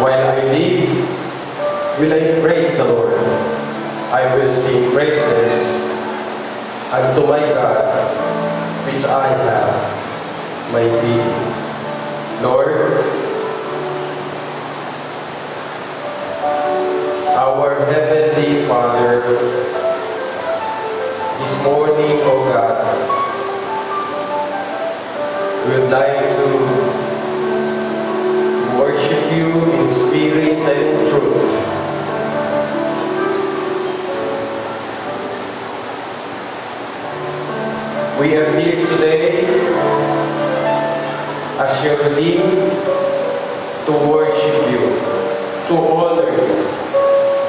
While I live, will I praise the Lord. I will sing praises unto my God, which I have my being. Lord, our Heavenly Father, this morning, O God, we would like to worship you in spirit and in truth. We are here today as your redeemed to worship you, to honor you,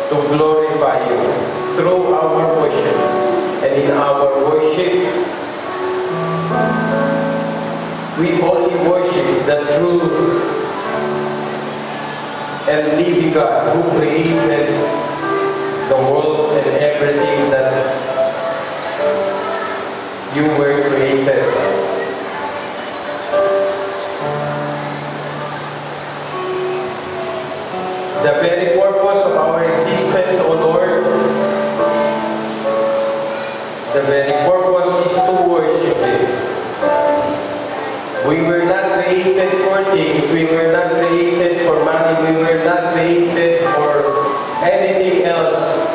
to glorify you through our worship. And in our worship, we only worship the true and living God who created the world and everything that you were created. The very purpose of our existence, O Lord, the very purpose is to worship you. We were not created for things, we were not created for money, we were not created for anything else.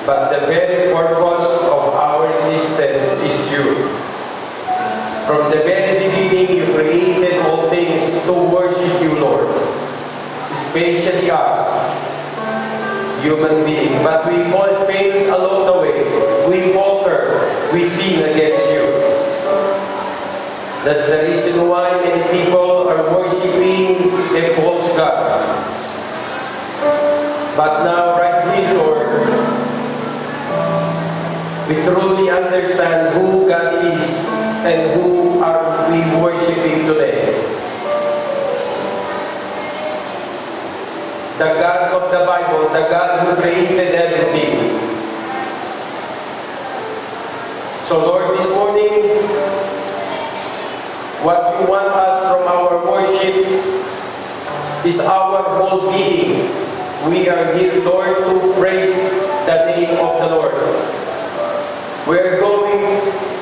But the very purpose of our existence is you. From the very beginning, you created all things to worship you, Lord. Especially us, human beings. But we fall fail along the way. We falter. We sin against you. That's the reason why many people are worshiping a false God. But now, right here, Lord, we truly understand who God is and who are we worshiping today. The God of the Bible, the God who created everything. So Lord, this morning, what you want us from our worship is our whole being. We are here, Lord, to praise the name of the Lord. We are going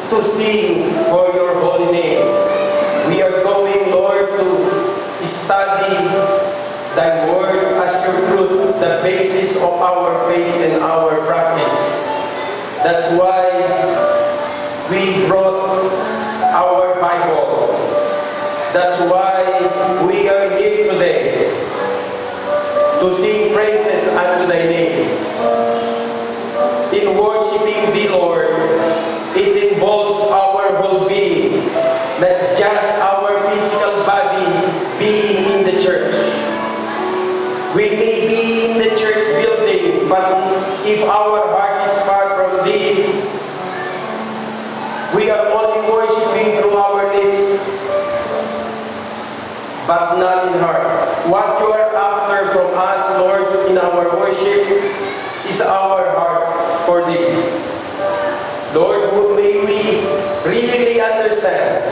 to sing for your holy name. We are going, Lord, to study thy word as your truth, the basis of our faith and our practice. That's why we brought our Bible. That's why we are here today to sing praises unto thy name. In worshiping thee, Lord, it involves our whole being, not just our physical body being in the church. We may be in the church building, but if our heart is far from thee, we are only worshiping through our lips, but not in heart. What you are after from us, Lord, in our worship is our heart for thee. Lord, may we really understand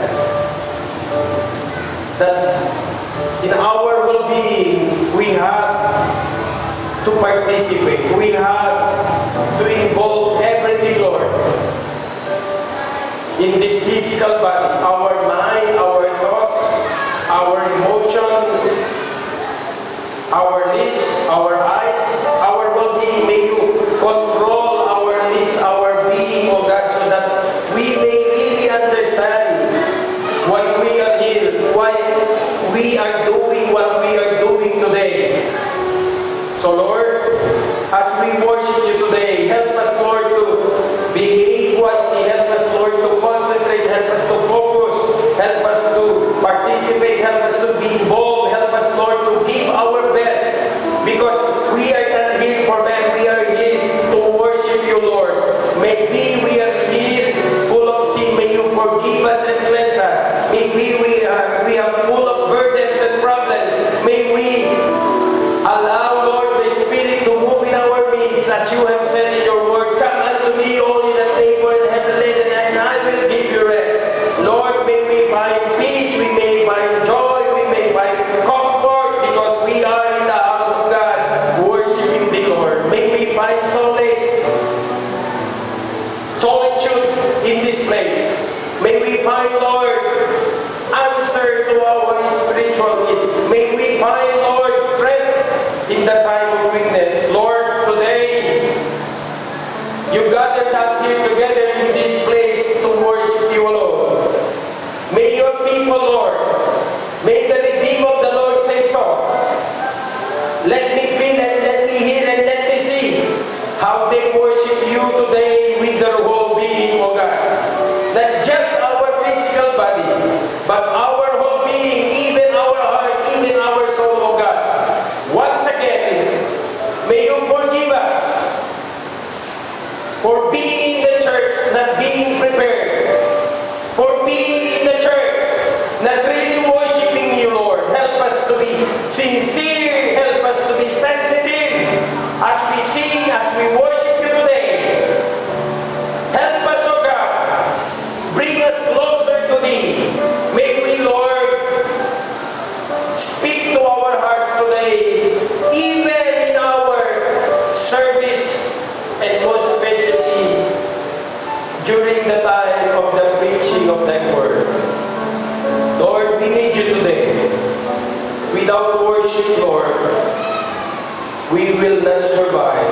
that in our well-being, we have to participate. We have to involve everything, Lord, in this physical body, our mind, our thoughts, our emotion, our lips, our eyes, our well-being. May you control our lips, our being, O God, so that we may really understand why we are here, why we are doing what we are doing today. So Lord, as we worship you today, help us, Lord, to behave wisely. Help us, Lord, to concentrate. Help us to focus. Help us to participate. Help us to be involved. Help us, Lord, to give our best. Because we are not here for men. We are here to worship you, Lord. Maybe we are here full of sin. May you forgive us and cleanse us. Maybe we are full of burdens and problems. May we allow, Lord, the Spirit to move in our midst as the time of weakness. Lord, today, you gathered us here together in this place to worship you alone. May your people, Lord, may the Redeemer of the Lord say so. Let me feel and let me hear and let me see how they worship you today with their whole being, O God. Not just our physical body, but our whole being, even our heart, even our soul, O God. Once again, may you forgive us for being in the church, not being prepared. For being in the church, not really worshiping you, Lord. Help us to be sincere. Help us to be sensitive as we sing, as we worship you today. Help us, O God. Bring us closer to Thee. May we, Lord, speak to our hearts today, even in our service, and most especially during the time of the preaching of Thy Word. Lord, we need you today. Without worship, Lord, we will not survive.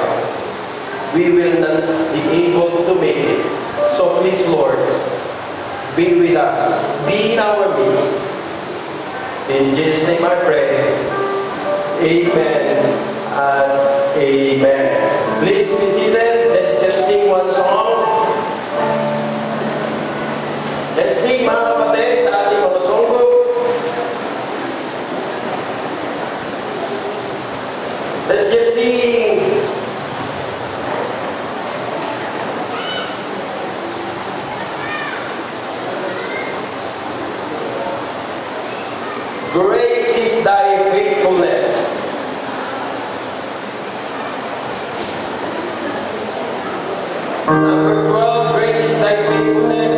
We will not be able to make it. So please, Lord, be with us. Be in our midst. In Jesus' name I pray. Amen and amen. Please be seated. Let's just sing one song. Let's sing, mga kapatid, sa ating mga songbo. Let's just sing. Great is thy faithfulness. Number 12, great is thy faithfulness.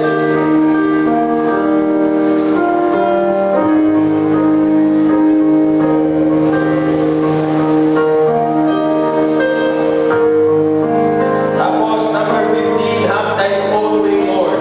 Tapos, number 15, have thine own way, Lord.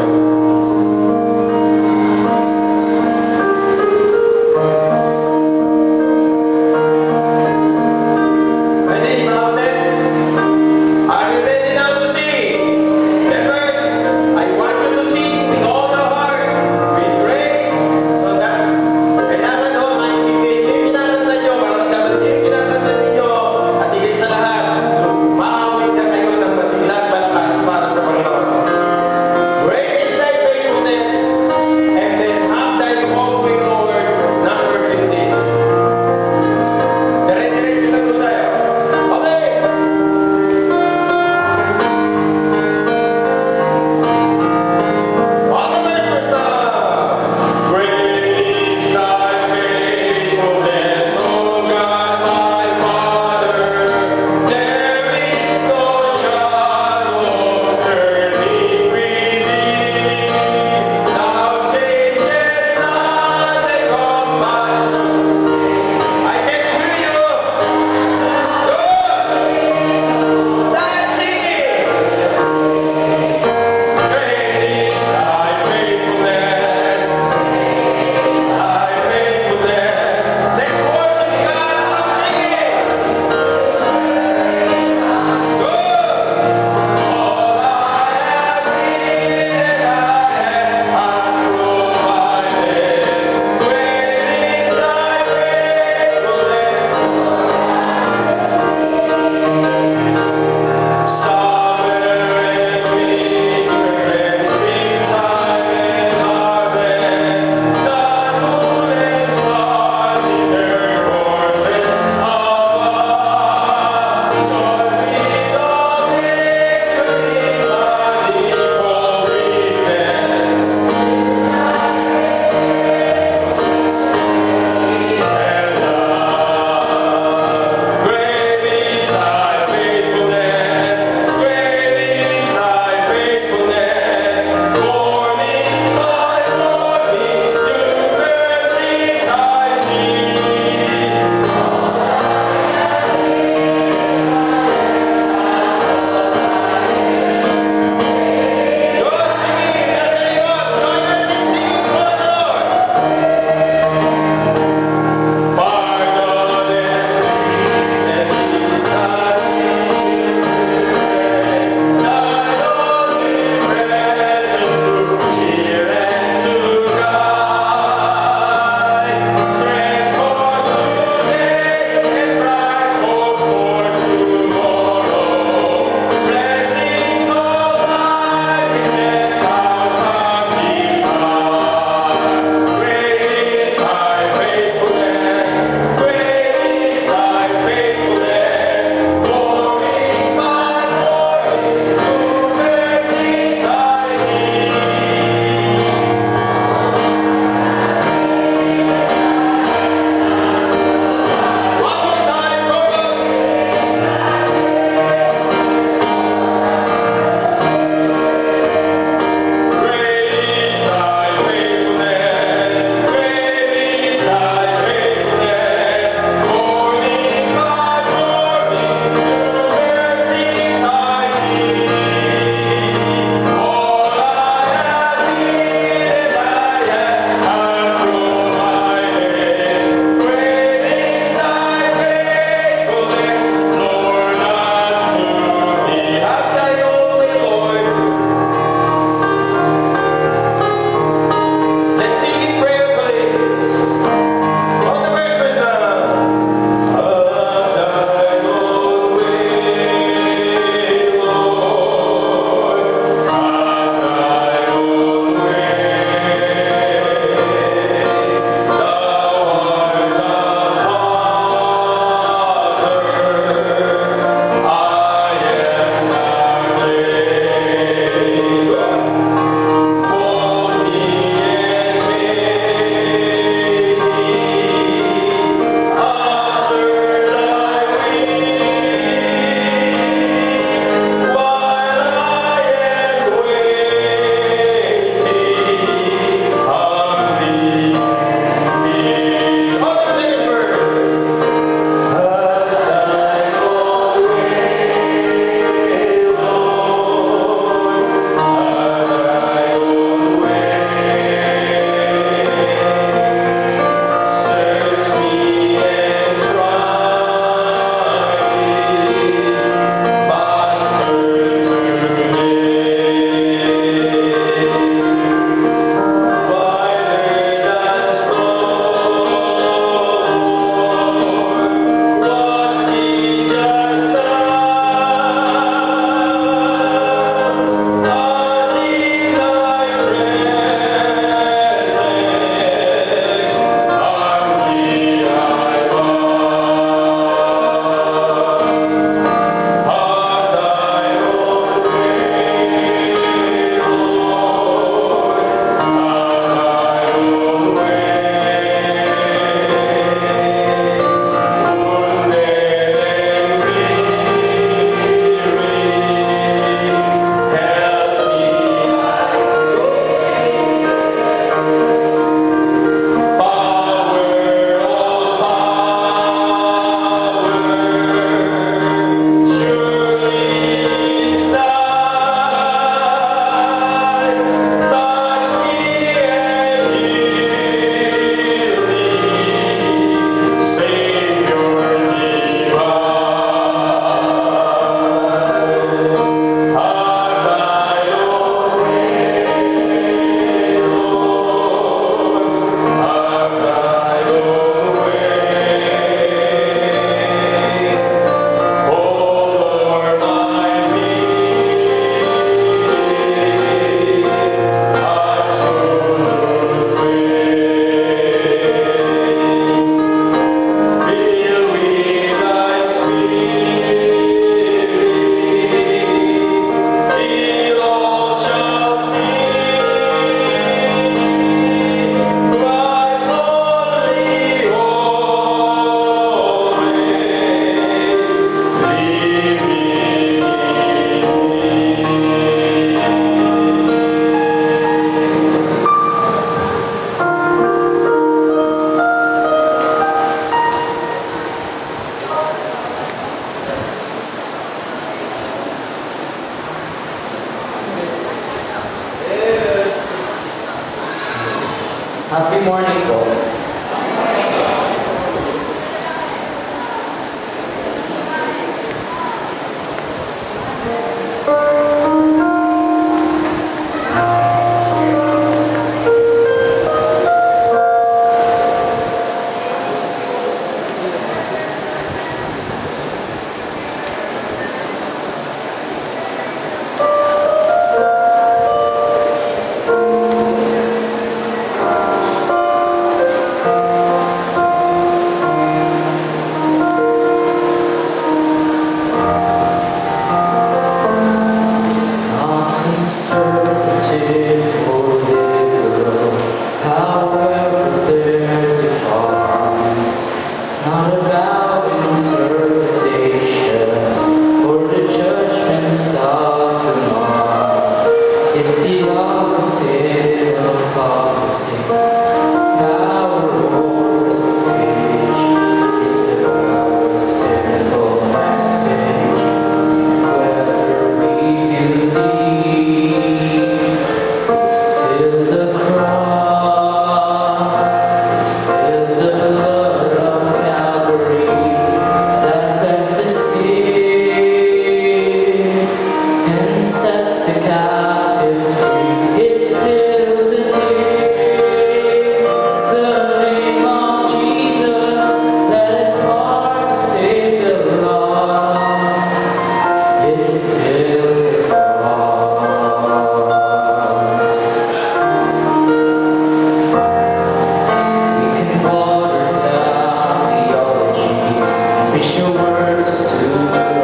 mercies to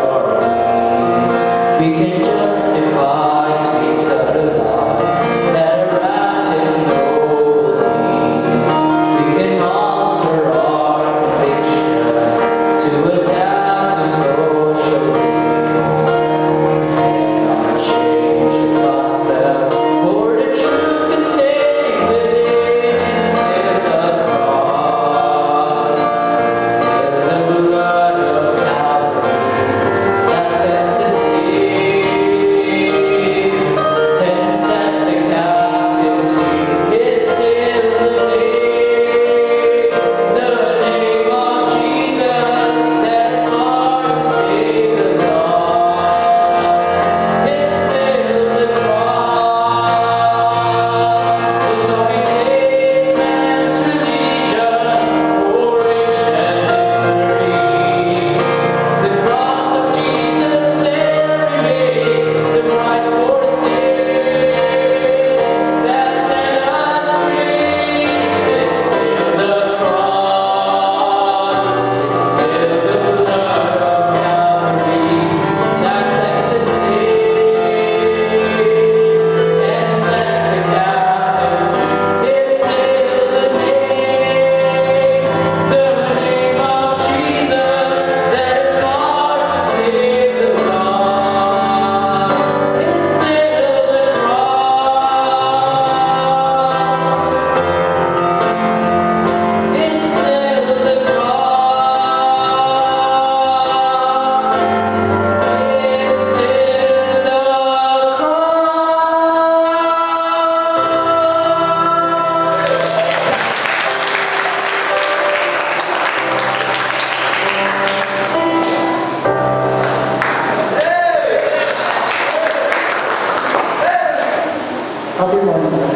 our needs. We can justify sweet subtle lies that are wrapped in noble deeds. We can alter our convictions to adapt to social needs. We cannot change the gospel or the truth contained within. It's still the cross, it's still the blood of Calvary that lets us see and sets the captives free. It's still the name of Jesus that is hard to save the lost. It's still the cross. Those only saves man's religion or ancient history. The cross of Jesus still remains the price for sin that set us free. It's still the cross. It's still the blood of Calvary that lets us save and sets the captives free. It's still the name of Jesus that is hard to save the lost. It's still the cross. It's still the cross. It's still the cross. Happy morning.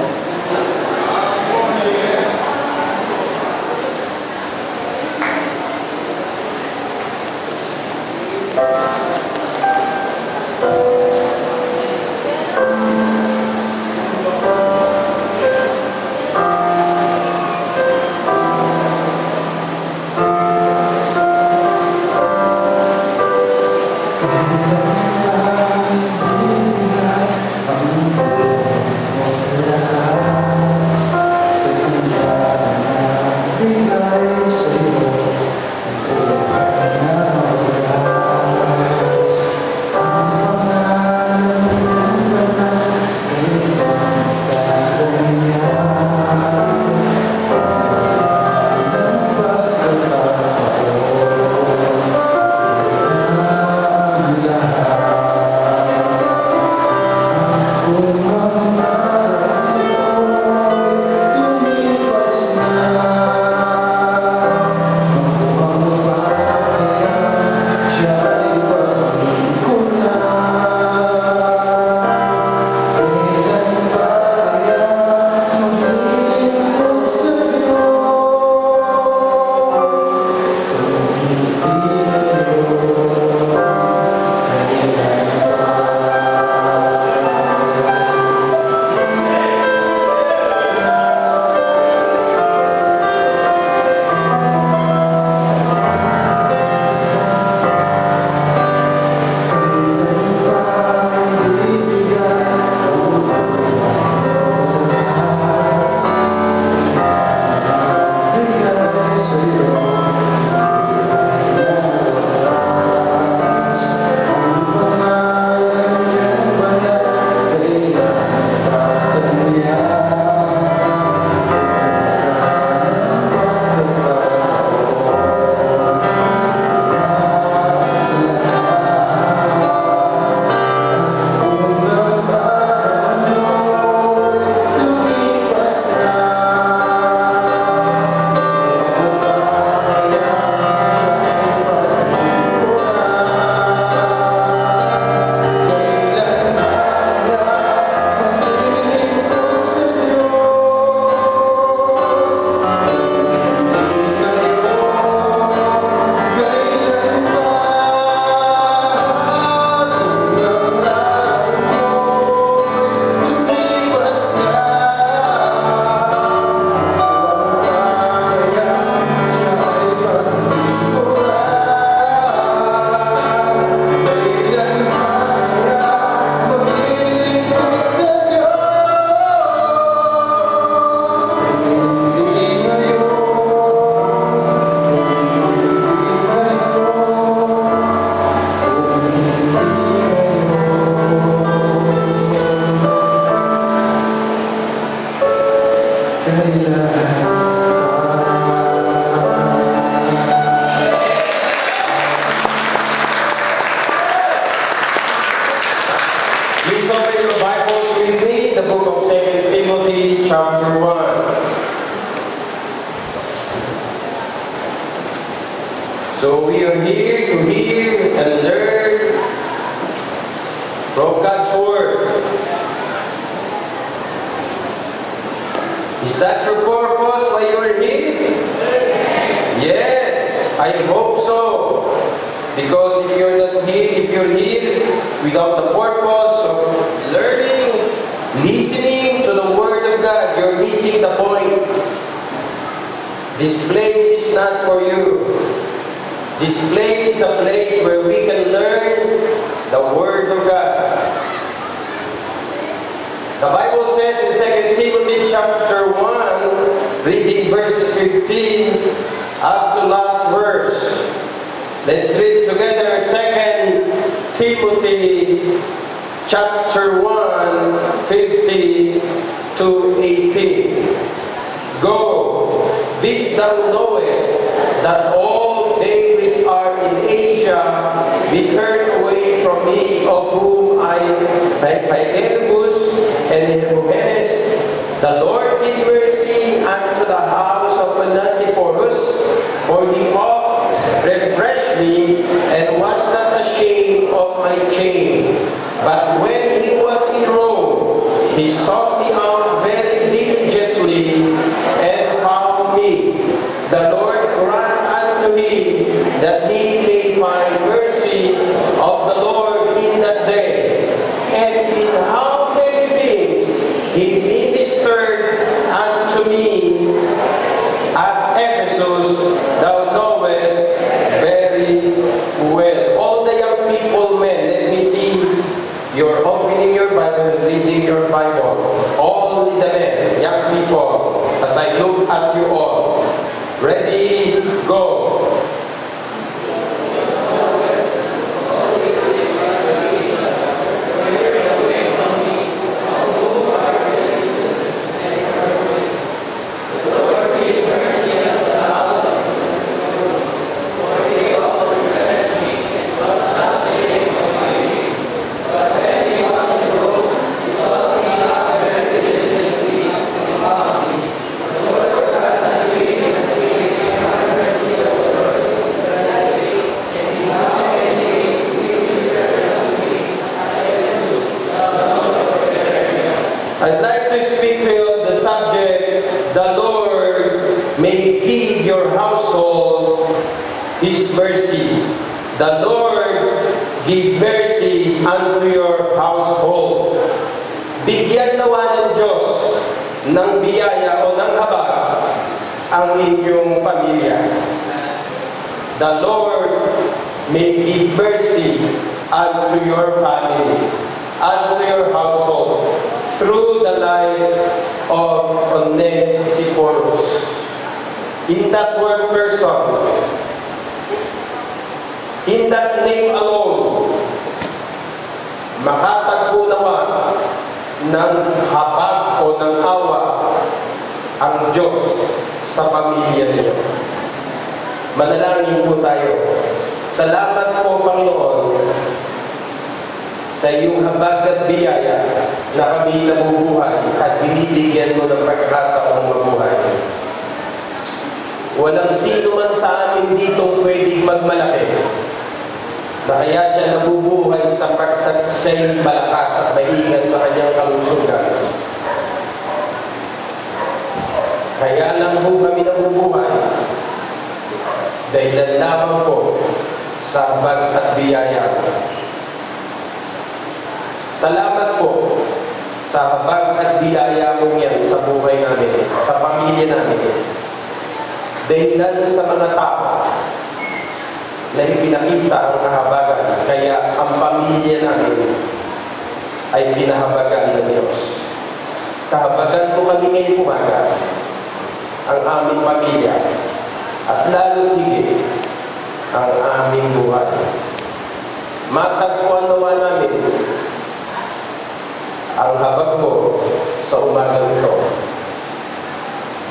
So we are here to hear and learn from God's Word. Is that your purpose why you are here? Yes, I hope so. Because if you're not here, if you're here without the purpose of learning, listening to the Word of God, you're missing the point. This place is not for you. This place is a place where we can learn the Word of God. The Bible says in 2 Timothy chapter 1, reading verses 15 up to last verse. Let's read together 2 Timothy chapter 1, 15 to 18. Go, this thou knowest, that all they which are in Asia be turned away from me, of whom I, Phaerbus and Hermogenes, the Lord give mercy unto the house of Onesiphorus, for he oft refreshed me, and was not ashamed of my chain. But when he was in Rome, he sought me out very diligently, and found me. The Lord grant unto him that he may find mercy of the Lord in that day. And in how many things he ministered unto me at Ephesus, thou knowest very well. All the young people, men, let me see. You're opening your Bible and reading your Bible. Only the men, young people, as I look at you all. Ready, go. I'd like to speak to you on the subject, the Lord may give your household His mercy. The Lord give mercy unto your household. Bigyan nawa ng Diyos ng biyaya o ng habag ang inyong pamilya. The Lord may give mercy unto your family, unto your household, through the life of Onesiphorus. In that word person, in that name alone, makatagpo naman ng habag o ng awa ang Diyos sa pamilya niyo. Manalangin po tayo. Salamat po, Panginoon, sa iyong habag at biyaya na kami nabubuhay at binibigyan mo ng pagkakataong mabuhay. Walang sino man sa amin ditong pwedeng magmalaki na kaya siya nabubuhay sapagkat siya'y malakas at maingat sa kanyang kalusugan. Kaya lang po kami nabubuhay dahil lamang po sa habag at biyaya. Salamat po sa habag at biyaya mo yan sa buhay namin, sa pamilya namin. Dahilan sa mga tao na ipinakita ang kahabagan, kaya ang pamilya namin ay pinahabagan ng Diyos. Kahabagan po kami ngayong umaga, ang aming pamilya, at lalo higit ang aming buhay. Matagpuan nawa namin ang habag mo sa umagang ito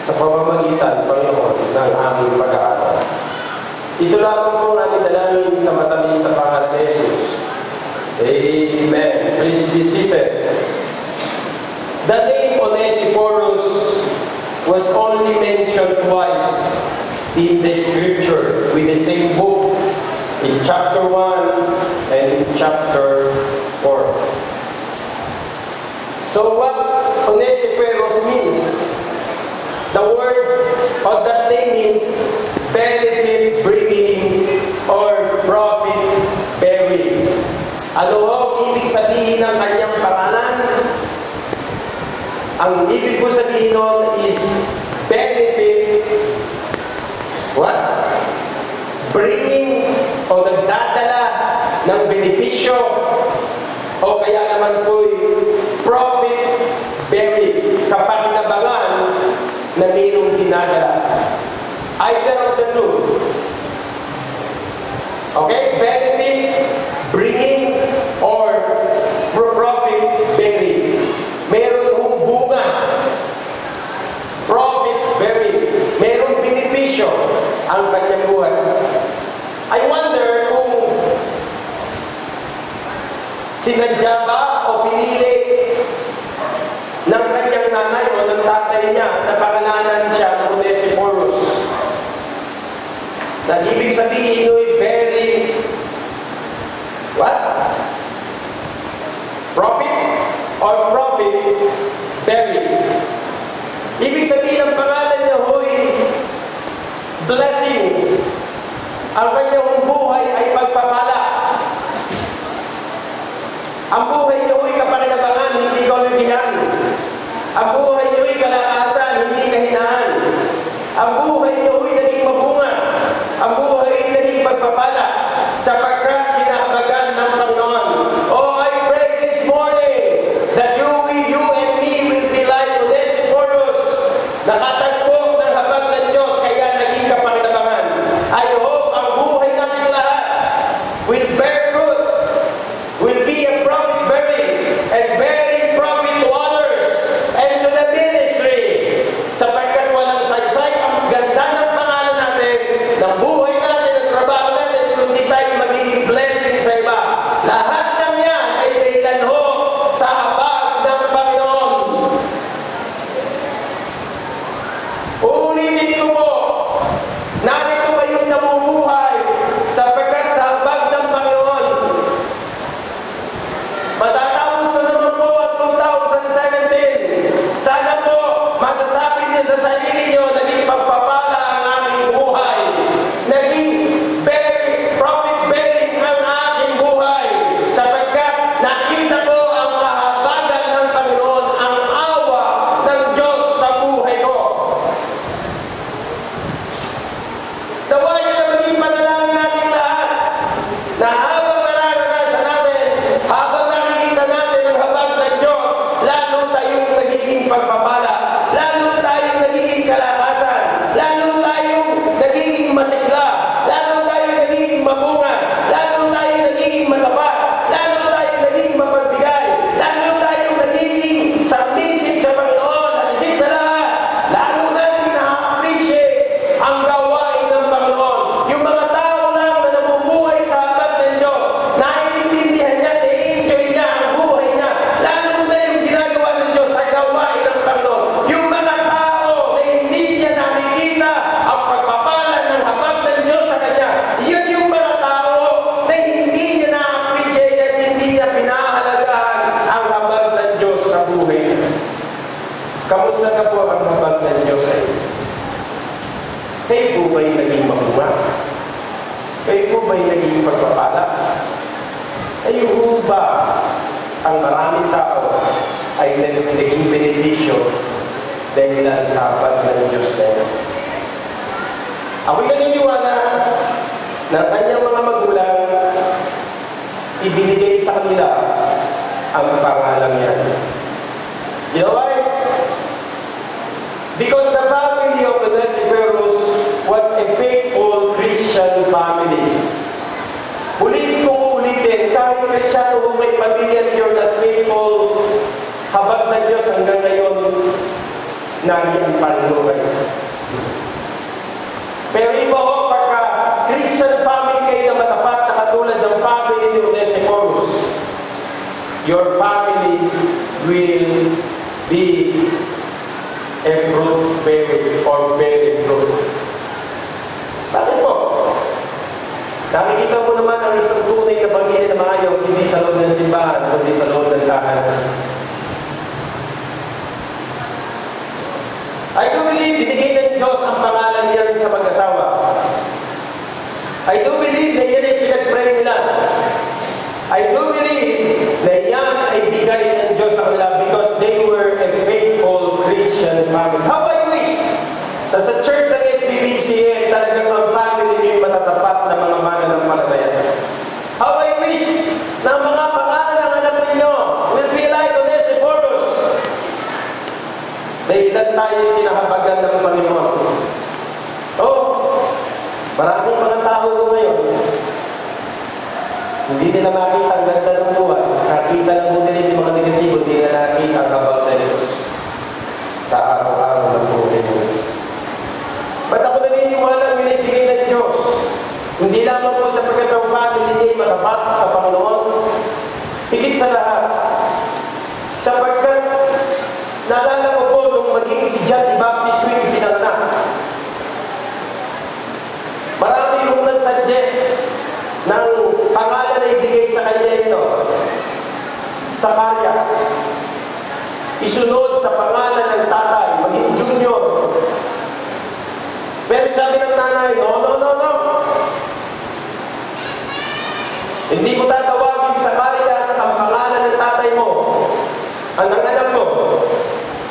sa pamamagitan, Panginoon, ng aming pag-aaral. Ito lamang po namin dalangin sa matamis na pangalan ni Jesus. Amen. Please be seated. The name Onesiphorus was only mentioned twice in the scripture with the same book chapter 1 and chapter 4. So what Onesiferos means? The word of that name means benefit bringing or profit bearing. Ano ho ibig sabihin ng kanyang pangalan? Ang ibig ko sabihin nun is benefit what? Bringing o nagdadala ng benepisyo o kaya naman po'y profit bearing, kapakinabangan na mayroong dinadala. Either of the two. Okay? Benefit bringing or profit bearing. Meron hong bunga. Profit bearing. Merong benepisyo ang kanyang buhay. I wonder kung sinadya ba o pinili ng kanyang nanay o ng tatay niya na pangalanan siya ng Onesiphorus. Na ibig sabihin nyo'y bearing what? Profit or profit bearing. Ibig sabihin ang pangalan niya ho'y blessing. Ang kanyang buhay ay pagpapala. Ang buhay niyo ay kapakinabangan, hindi kalugihan. Ang buhay niyo ay kalakasan, hindi kahinaan. Ang buhay niyo ay naging mabunga. Ang buhay ay naging pagpapala sapagkat kinahabagan ng Panginoon. Oh, I pray this morning that you and me will be like Onesiphorus, nakatagpo ng habag ng Diyos kaya naging kapakinabangan. I hope ang buhay natin lahat will bear fruit, will be a profit bearing and bearing profit to others and to the ministry. Sapagkat walang saysay ang ganda ng pangalan natin, ng buhay natin, ng trabaho natin, kundi tayo magiging blessing sa iba. Lahat ng yan ay dahilan ho sa habag ng Panginoon. Uulitin ko po, narito kayong namumuhay sapagkat sa habag ng Panginoon. Matatapos na naman po ang 2017. Sana po masasabi niyo sa sarili niyo, naging pagpapala ang aking buhay. Naging profit bearing ang aking buhay. Sapagkat nakita ko ang kahabagan ng Panginoon, ang awa ng Diyos sa buhay ko. Tawayan na maging panalangin natin lahat na habang nararanasan natin, habang nakikita natin ang habag ng Diyos, lalo tayong nagiging pagpapala, lalo tayong nagiging kalakasan, lalo tayong nagiging masigla, lalo tayong nagiging mabunga, lalo tayong nagiging matapat, lalo tayong nagiging mapagbigay, lalo tayong nagiging submissive sa Panginoon, at higit sa lahat, lalo natin na-appreciate ang gawain ng Panginoon. Yung mga tao lang na namumuhay sa habag ng Diyos, naiintindihan niya, na-enjoy niya ang buhay niya, lalo na yung ginagawa ng Diyos sa gawain ng Panginoon. Yung mga tao na hindi niya nakikita ang pagpapala ng habag ng Diyos sa kanya, yun yung mga tao na hindi niya na-appreciate at hindi niya pinahalagahan ang habag ng Diyos sa buhay niya. Kamusta na po ang habag ng Diyos sa inyo? Kayo po ba'y naging mabunga? Kayo po ba'y naging pagpapala? Kayo po ba ang maraming tao ay naging benepisyo dahil lang sa habag ng Diyos na yun? Ako'y naniniwala na ang kanyang mga magulang ibinigay sa kanila ang pangalang yan. You know why? Because the family of Onesiphorus was a faithful Christian family. Ulitin kong ulitin, kahit Kristiyano kung may pamilya and you're not faithful, habag ng Diyos hanggang ngayon, nariyan pa rin mo kayo. Pero iba ho, pagka Christian family kayo na matapat na katulad ng family ni Onesiphorus, your family will be a fruit bearing or bearing fruit. Bakit po? Nakikita mo naman ang Hindi nila makita ang ganda ng buhay. Nakita lang mo nila yung mga negatibo, hindi na nakita ang kabal na Diyos sa araw-araw ng buhay mo. Ba't ako naniniwala ang binibigay ng Diyos? Hindi lamang po sapagkat ang family ay matapat sa Panginoon. Higit sa lahat, sapagkat naalala ko po nung maging si John the Baptist Week pinanganak. Marami yung nag-suggest ng pangalan na ibigay sa kanya ito. Zacarias. Isunod sa pangalan ng tatay, maging junior. Pero sabi ng nanay, no. Hindi mo tatawagin Zacarias ang pangalan ng tatay mo, ang ng anak mo,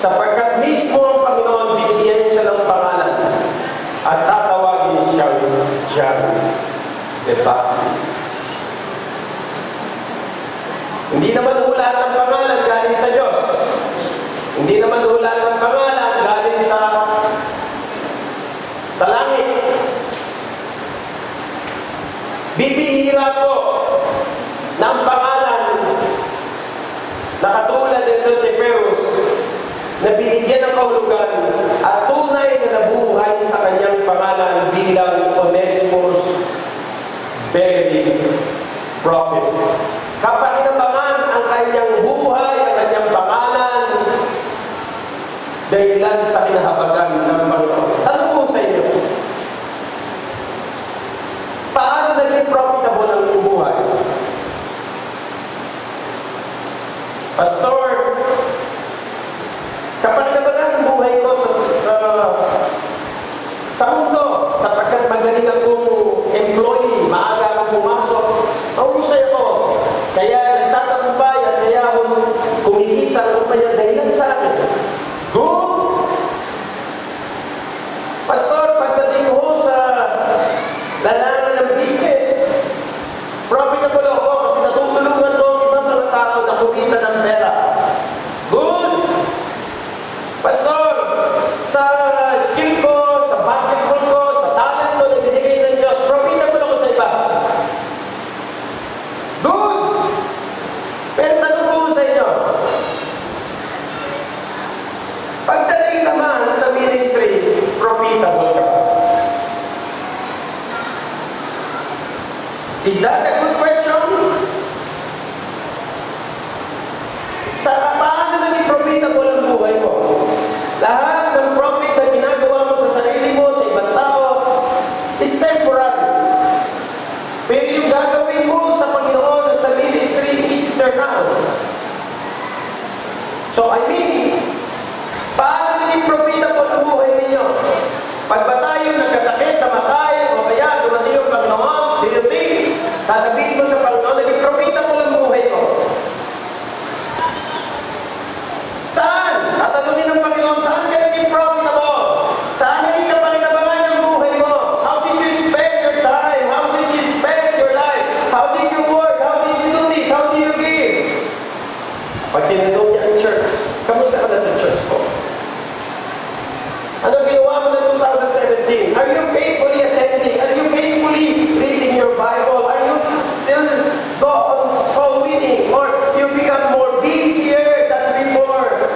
sapagkat mismo ang Panginoon binigyan siya ng pangalan at tatawagin siya John the Baptist. Hindi naman hulaan ng pangalan galing sa Diyos. Hindi naman hulaan ng pangalan galing sa langit. Bibihira po ng pangalan na katulad nito si Perus na binigyan ng kahulugan at tunay na nabuhay sa kanyang pangalan bilang Onesimus very prophet. Kapakinabangan ang kanyang buhay, ang kanyang pangalan dahilan sa kinahabagan ng Panginoon. Tanong ko sa inyo, paano naging profitable ang iyong buhay? Pastor, kapakinabangan ang buhay ko sa mundo, sapagkat magaling akong employee, maaga akong pumasok, mahusay ako. Kaya nagtatagumpay at kaya akong kumikita ng paya dahilan sa akin. Good! Pastor, pagdating ko sa lalangan ng business, profitable ako kasi natutulungan ko ang ibang mga tao na kumita ng pera. Good! Pastor, sa skill ko, sa basketball ko, sa talent ko na binigay ng Diyos, profitable ako sa iba. Good! Pero tanong ko sa inyo, pagdating naman sa ministry, profitable ka. Is that a good question? Sa paano naging profitable ang buhay mo? Lahat ng profit na ginagawa mo sa sarili mo, sa ibang tao, is temporary. Pero yung gagawin mo sa Panginoon at sa ministry is eternal. So I mean, paano naging profitable ang buhay ninyo? Pag ba tayo nagkasakit, namatay, o kaya dumating yung Panginoon, do you think, sasabihin mo sa Panginoon, naging profitable ang buhay mo? Saan? Tatanungin ng Panginoon, saan ka naging profitable? Saan naging kapakinabangan ang buhay mo? How did you spend your time? How did you spend your life? How did you work? How did you do this? How do you give? Pag tinanong niya ang church, kamusta ka na sa church ko? Ano ginawa mo ng 2017? Are you faithfully attending? Are you faithfully reading your Bible? Are you still go on soul winning? Or you become more busier than before?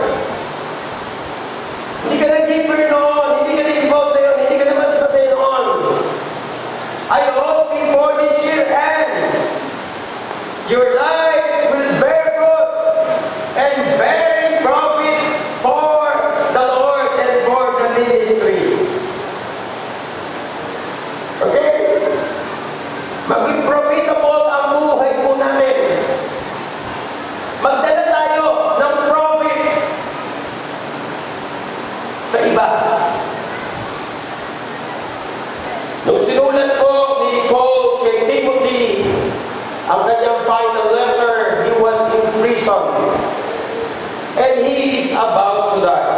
Hindi ka nag-giver noon. Hindi ka na-involved na yun. Hindi ka na mas masaya noon. I hope before this year ends, your life will bear fruit and bearing profit for the Lord and for the ministry. Okay? Maging profitable ang buhay po natin. Magdala tayo ng profit sa iba. Nung sinulat po ni Paul kay Timothy ang kanyang final letter, he was in prison. And he is about to die.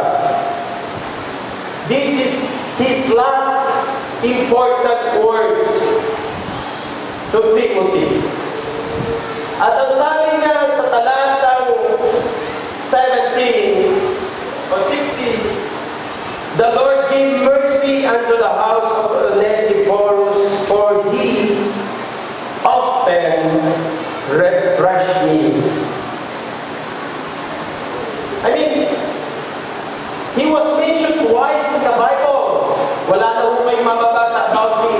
This is his last important words to Timothy. At ang sabi niya sa talatang 17 o 16, the Lord gave mercy unto the house of Onesiphorus, for he often me. I mean, he was mentioned twice in the Bible. Wala na ho kayo mababasa about me.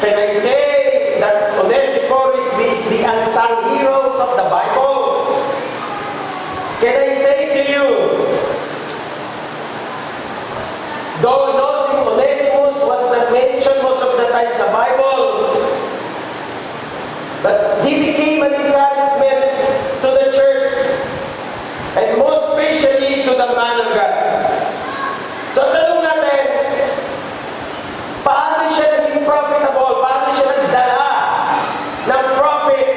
Can I say that Onesiphorus is the unsung heroes of the Bible? Can I say to you, though Onesimus was not mentioned most of the time sa Bible, but he became an encouragement to the church, and most especially to the man of God. So tanong natin, paano siya naging profitable? Paano siya nagdala ng profit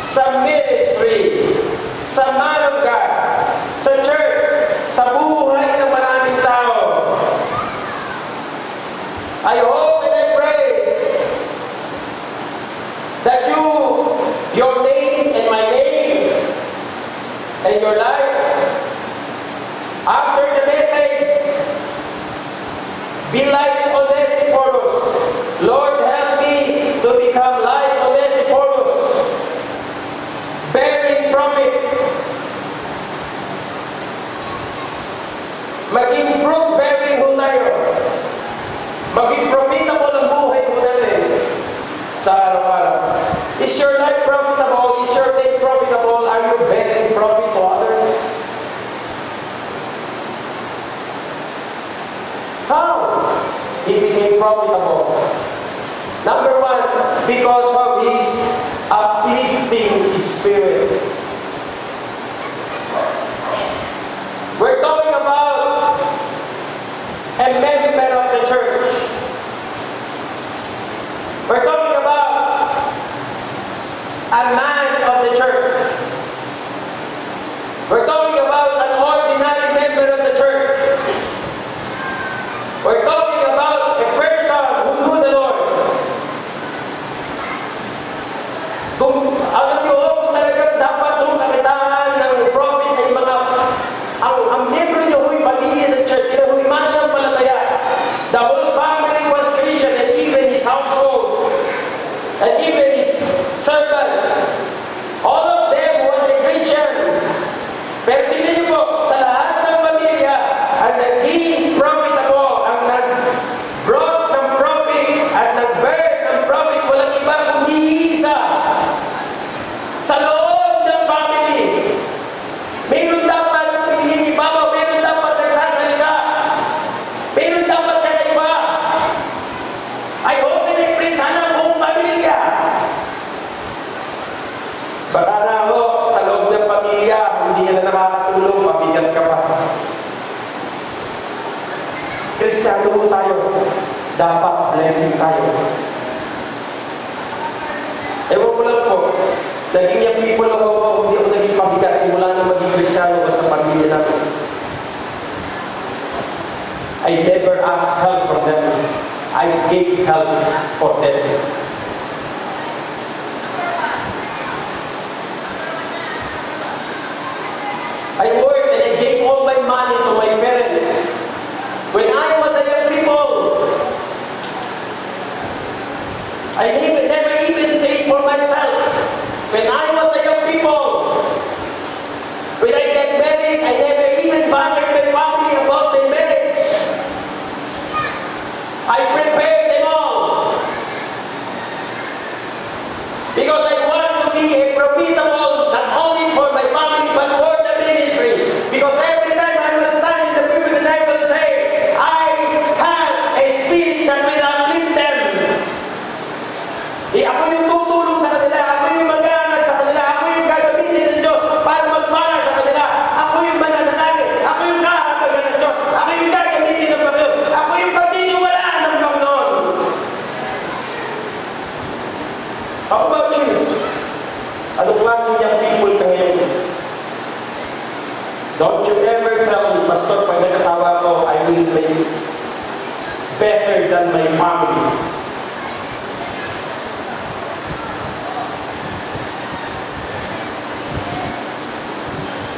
sa ministry, sa man of God, sa church, sa buhay ng maraming tao? I hope and I pray that your name and my name and your life, after the message, be like Onesiphorus. Lord, help me to become like Onesiphorus, bearing profit, maging fruit-bearing ho tayo, maging profitable ang buhay ho natin sa araw-araw. Is your life profitable? Is your day profitable? Are you bearing profit to others? How? He became profitable. Number one, because of his uplifting spirit. We're talking about a member of the church. We're talking about a man of the church. We're talking about an ordinary member of the church. We're talking about a person who knew the Lord. Kung alam niyo, kung talagang dapat itong kakitaan ng prophet ay mga, ang membro niyo huy pamilya ng church, sila huy mananampalataya. The whole family was Christian, and even his household, and even his servants, all of them was a Christian. Pero tingnan niyo po, sa lahat ng pamilya, ang naging profitable, ang nag-brought ng profit at nag-bear ng profit, walang iba kundi isa. Sa loob ng family, mayroon dapat hindi ibabaw, mayroon dapat nagsasalita, mayroon dapat kakaiba. I hope and I pray sana buong pamilya. Baka na ako, sa loob ng pamilya, hindi ka na nakakatulong, mabigat ka pa. Kristyano po tayo, dapat blessing tayo. Ewan ko lang po, naging yung people ako, hindi ako naging pabigat, simula na maging Kristyano ko sa pamilya natin. I never asked help from them. I gave help for them. I worked and I gave all my money to my parents. When I was a young people, I never even saved for myself. When I was a young people, when I get married, I never even bothered my family about their marriage. I prepared them all. Because I want to be a profitable, not only for my family, but for the ministry. Because every time I will stand in the pulpit and I will say, I have a spirit that will uplift them. Ako yung tutulong sa kanila, ako yung mag-aangat sa kanila, ako yung gagamitin ng Diyos para magpala sa kanila. Ako yung mananalangin, ako yung kahabagan ng Diyos, ako yung gagamitin ng Panginoon, ako yung pagtiniwalaan ng Panginoon. How about you? Anong klaseng young people ka ngayon? Don't you ever tell me, Pastor, pag nag-asawa ko, I will make better than my family.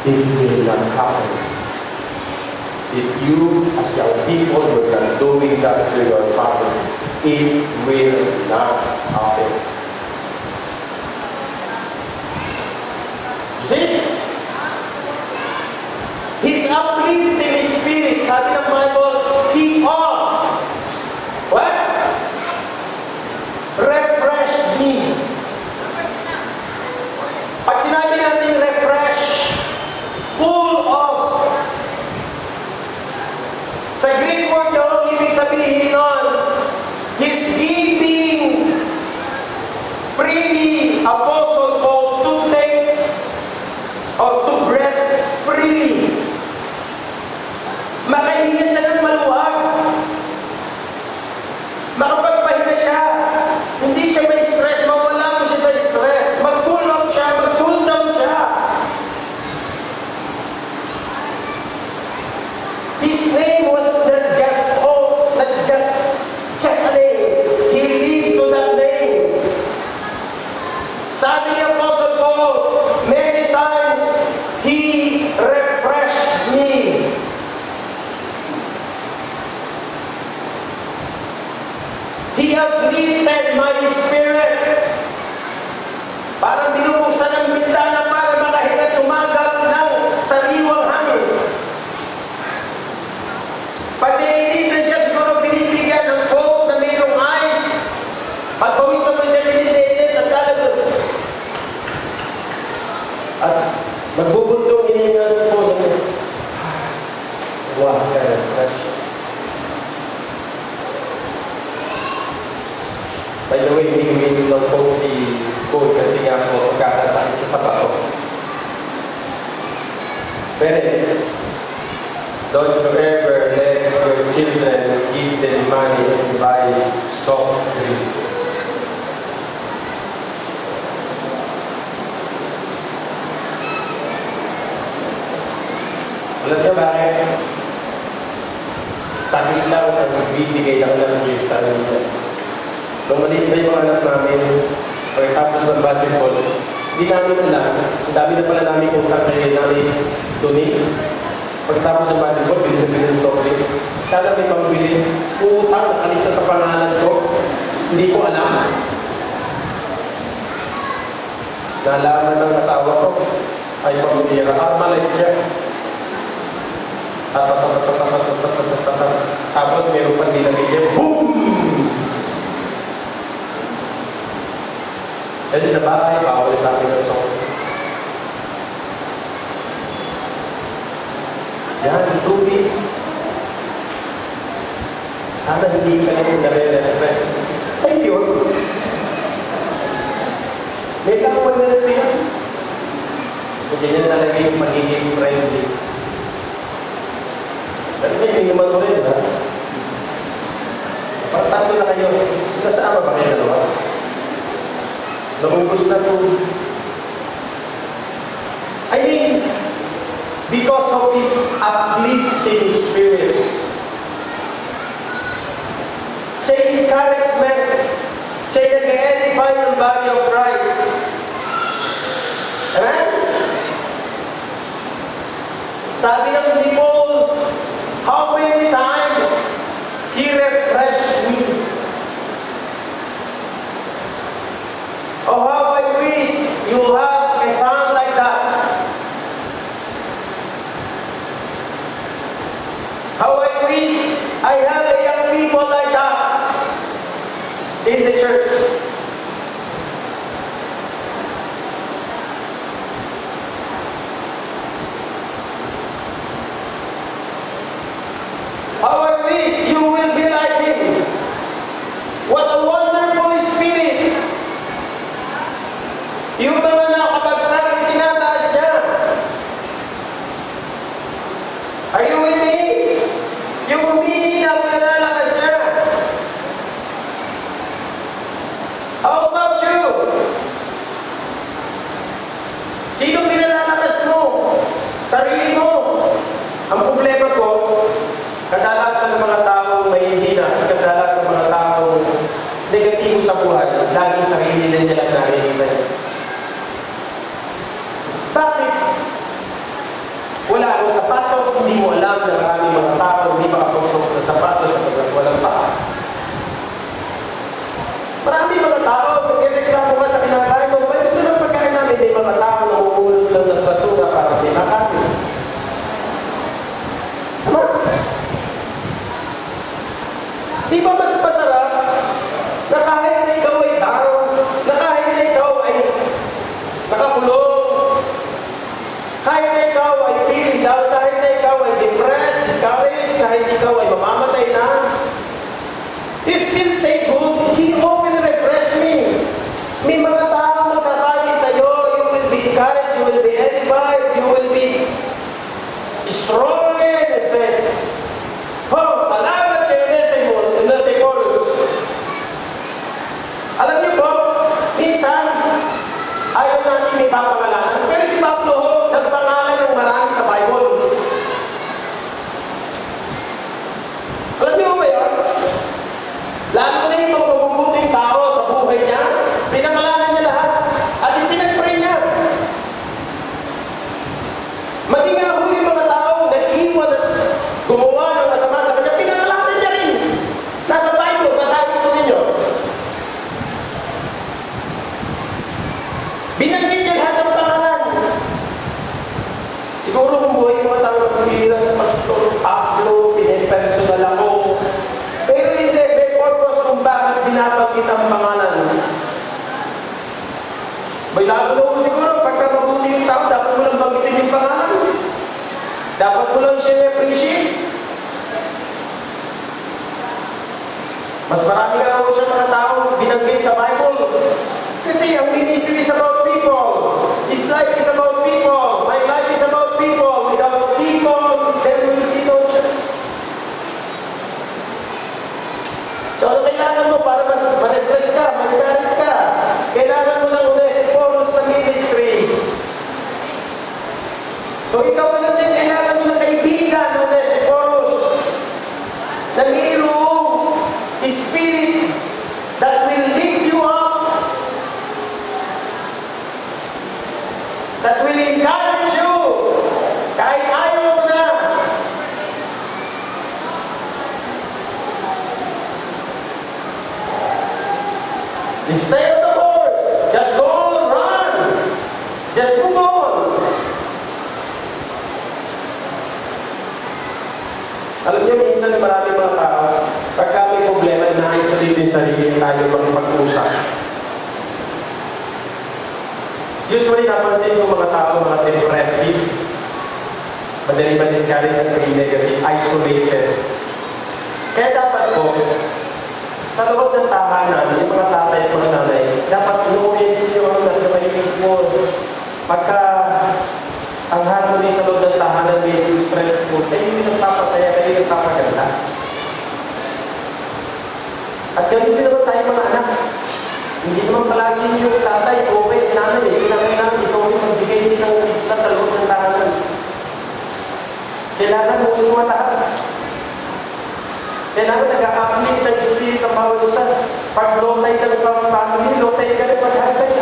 It will not happen. If you, as young people, were not doing that to your family, it will not happen. sabi ng Bible, He off. What? Refresh me. Pag sinabi natin refresh, cool off. Sa Greek word yung ibig sabihin nun, He's giving freely, Apostle Paul, to take or to breathe freely. Makahinga siya ng maluwag. Makapagpahinga siya. Hindi siya may stress. Mawala mo siya sa stress. Mag-cool off siya. Mag-cool down siya. His name was not just a name. He lived to that name. Sabi ni Apostle Paul, many times, He refreshed me. He uplifted my spirit. Parang binubuksan ang bintana para makahinga sumagap ng sariwang hangin. Pati hindi siya siguro binibigyan ng coke na mayroong ice. Pagpawis na po siya dinidinin at lalabot. At magbubundong hininga sa po. Wow, kaya fresh. By the way, hindi ko lang po si Cole kasi nga po magkakasakit sa sapato. Parents, don't you ever let your children give them money and buy soft drinks. Alam niyo bakit? Sakit lang ang bibigay lang ng gift sa amin. Nung maliit na yung mga anak namin, pagkatapos ng basketball, hindi namin alam, ang dami na pala namin utang kaya namin donate. Pagkatapos ng basketball, binibili ng soft drinks. Sana may pambili. Utang, nakalista sa pangalan ko. Hindi ko alam. Nalaman ng asawa ko, ay pambira. Malit siya. Tapos meron pang nilagay. Boom! Dahil sa bahay, bawal sa akin ng song. Yan, tubig. Sana hindi ka naman nare-refresh. Sa iyo, may lakawal na rin yan. Hindi niya talaga yung magiging friendly. Pero hindi naman ulit, ha? Pagtatlo na kayo, nasaan ba kayo dalawa? Naubos na po. I mean, because of this uplifting spirit, siya encouragement, siya nag-edify ng body of Christ. Amen? Sabi ng ni Paul, how many times He refreshed me. Oh, how I wish you have a son like that. How I wish I have a young people like that in the church. How I wish you will be like him. What a wonderful spirit. Yung mga nakabagsak, itinataas niya. Are you with me? Yung umiiyak, nalalakas niya. How about you? Sino pinalalakas mo? Sarili mo. Ang problema ko, kadalasan ng mga taong mahihina, kadalasan ng mga taong negatibo sa buhay, laging sarili na nila nakikita niya. Bakit? Wala akong sapatos, hindi mo alam na maraming mga tao hindi makapagsuot ng sapatos at walang paa. Marami mga tao, pag-reklamo ka sa kinakain mo, pwede ito ng pagkain namin, may mga tao na uulog lang ng basura para di makain. Tama? Binanggit niya lahat ng pangalan. Siguro kung buhay ko matawag bilang sa Pastor Pablo, pinipersonal ako. Pero hindi, may purpose kung bakit binabanggit ang pangalan. May lalo ko siguro, pagka mabuti yung tao, dapat mo lang banggitin yung pangalan. Dapat mo lang siya i-appreciate. Mas marami ka ako siya mga tao binanggit sa Bible. Kasi ang ministry is about people. His life is about people. My life is about people. Without people, there will be no church. So ano kailangan mo para ma-refresh ka, ma-encourage ka? Kailangan mo ng Onesiphorus sa ministry. So ikaw na din, kailangan mo ng kaibigan ng Onesiphorus na mayroong spirit that will lift you up, that will encourage you kahit ayaw mo na. Stay on the course. Just go on, run. Just move on. Alam niyo, minsan maraming mga tao, pagka may problema, na-isolate yung sarili, tayo magpag-usap. Usually, napansin ko mga tao, mga depressive, madali ma-discourage at maging negative, isolated. Kaya dapat po, sa loob ng tahanan, yung mga tatay at mga nanay, dapat inuwi niyo ang nagkamayinis mo. Pagka ang harmony sa loob ng tahanan may stressful, kayo yung nagpapasaya, kayo yung nagpapaganda. At ganun din naman tayo mga anak. Hindi naman palagi yung tatay, okay, at nanay, kailangan ikaw yung magbigay din ng sigla sa loob ng tahanan. Kailangan mo yung mga lahat. Kailangan nag-a-apply ng spirit ng bawat isa. Pag lotay ka ng family, lotay ka rin pag-hantay.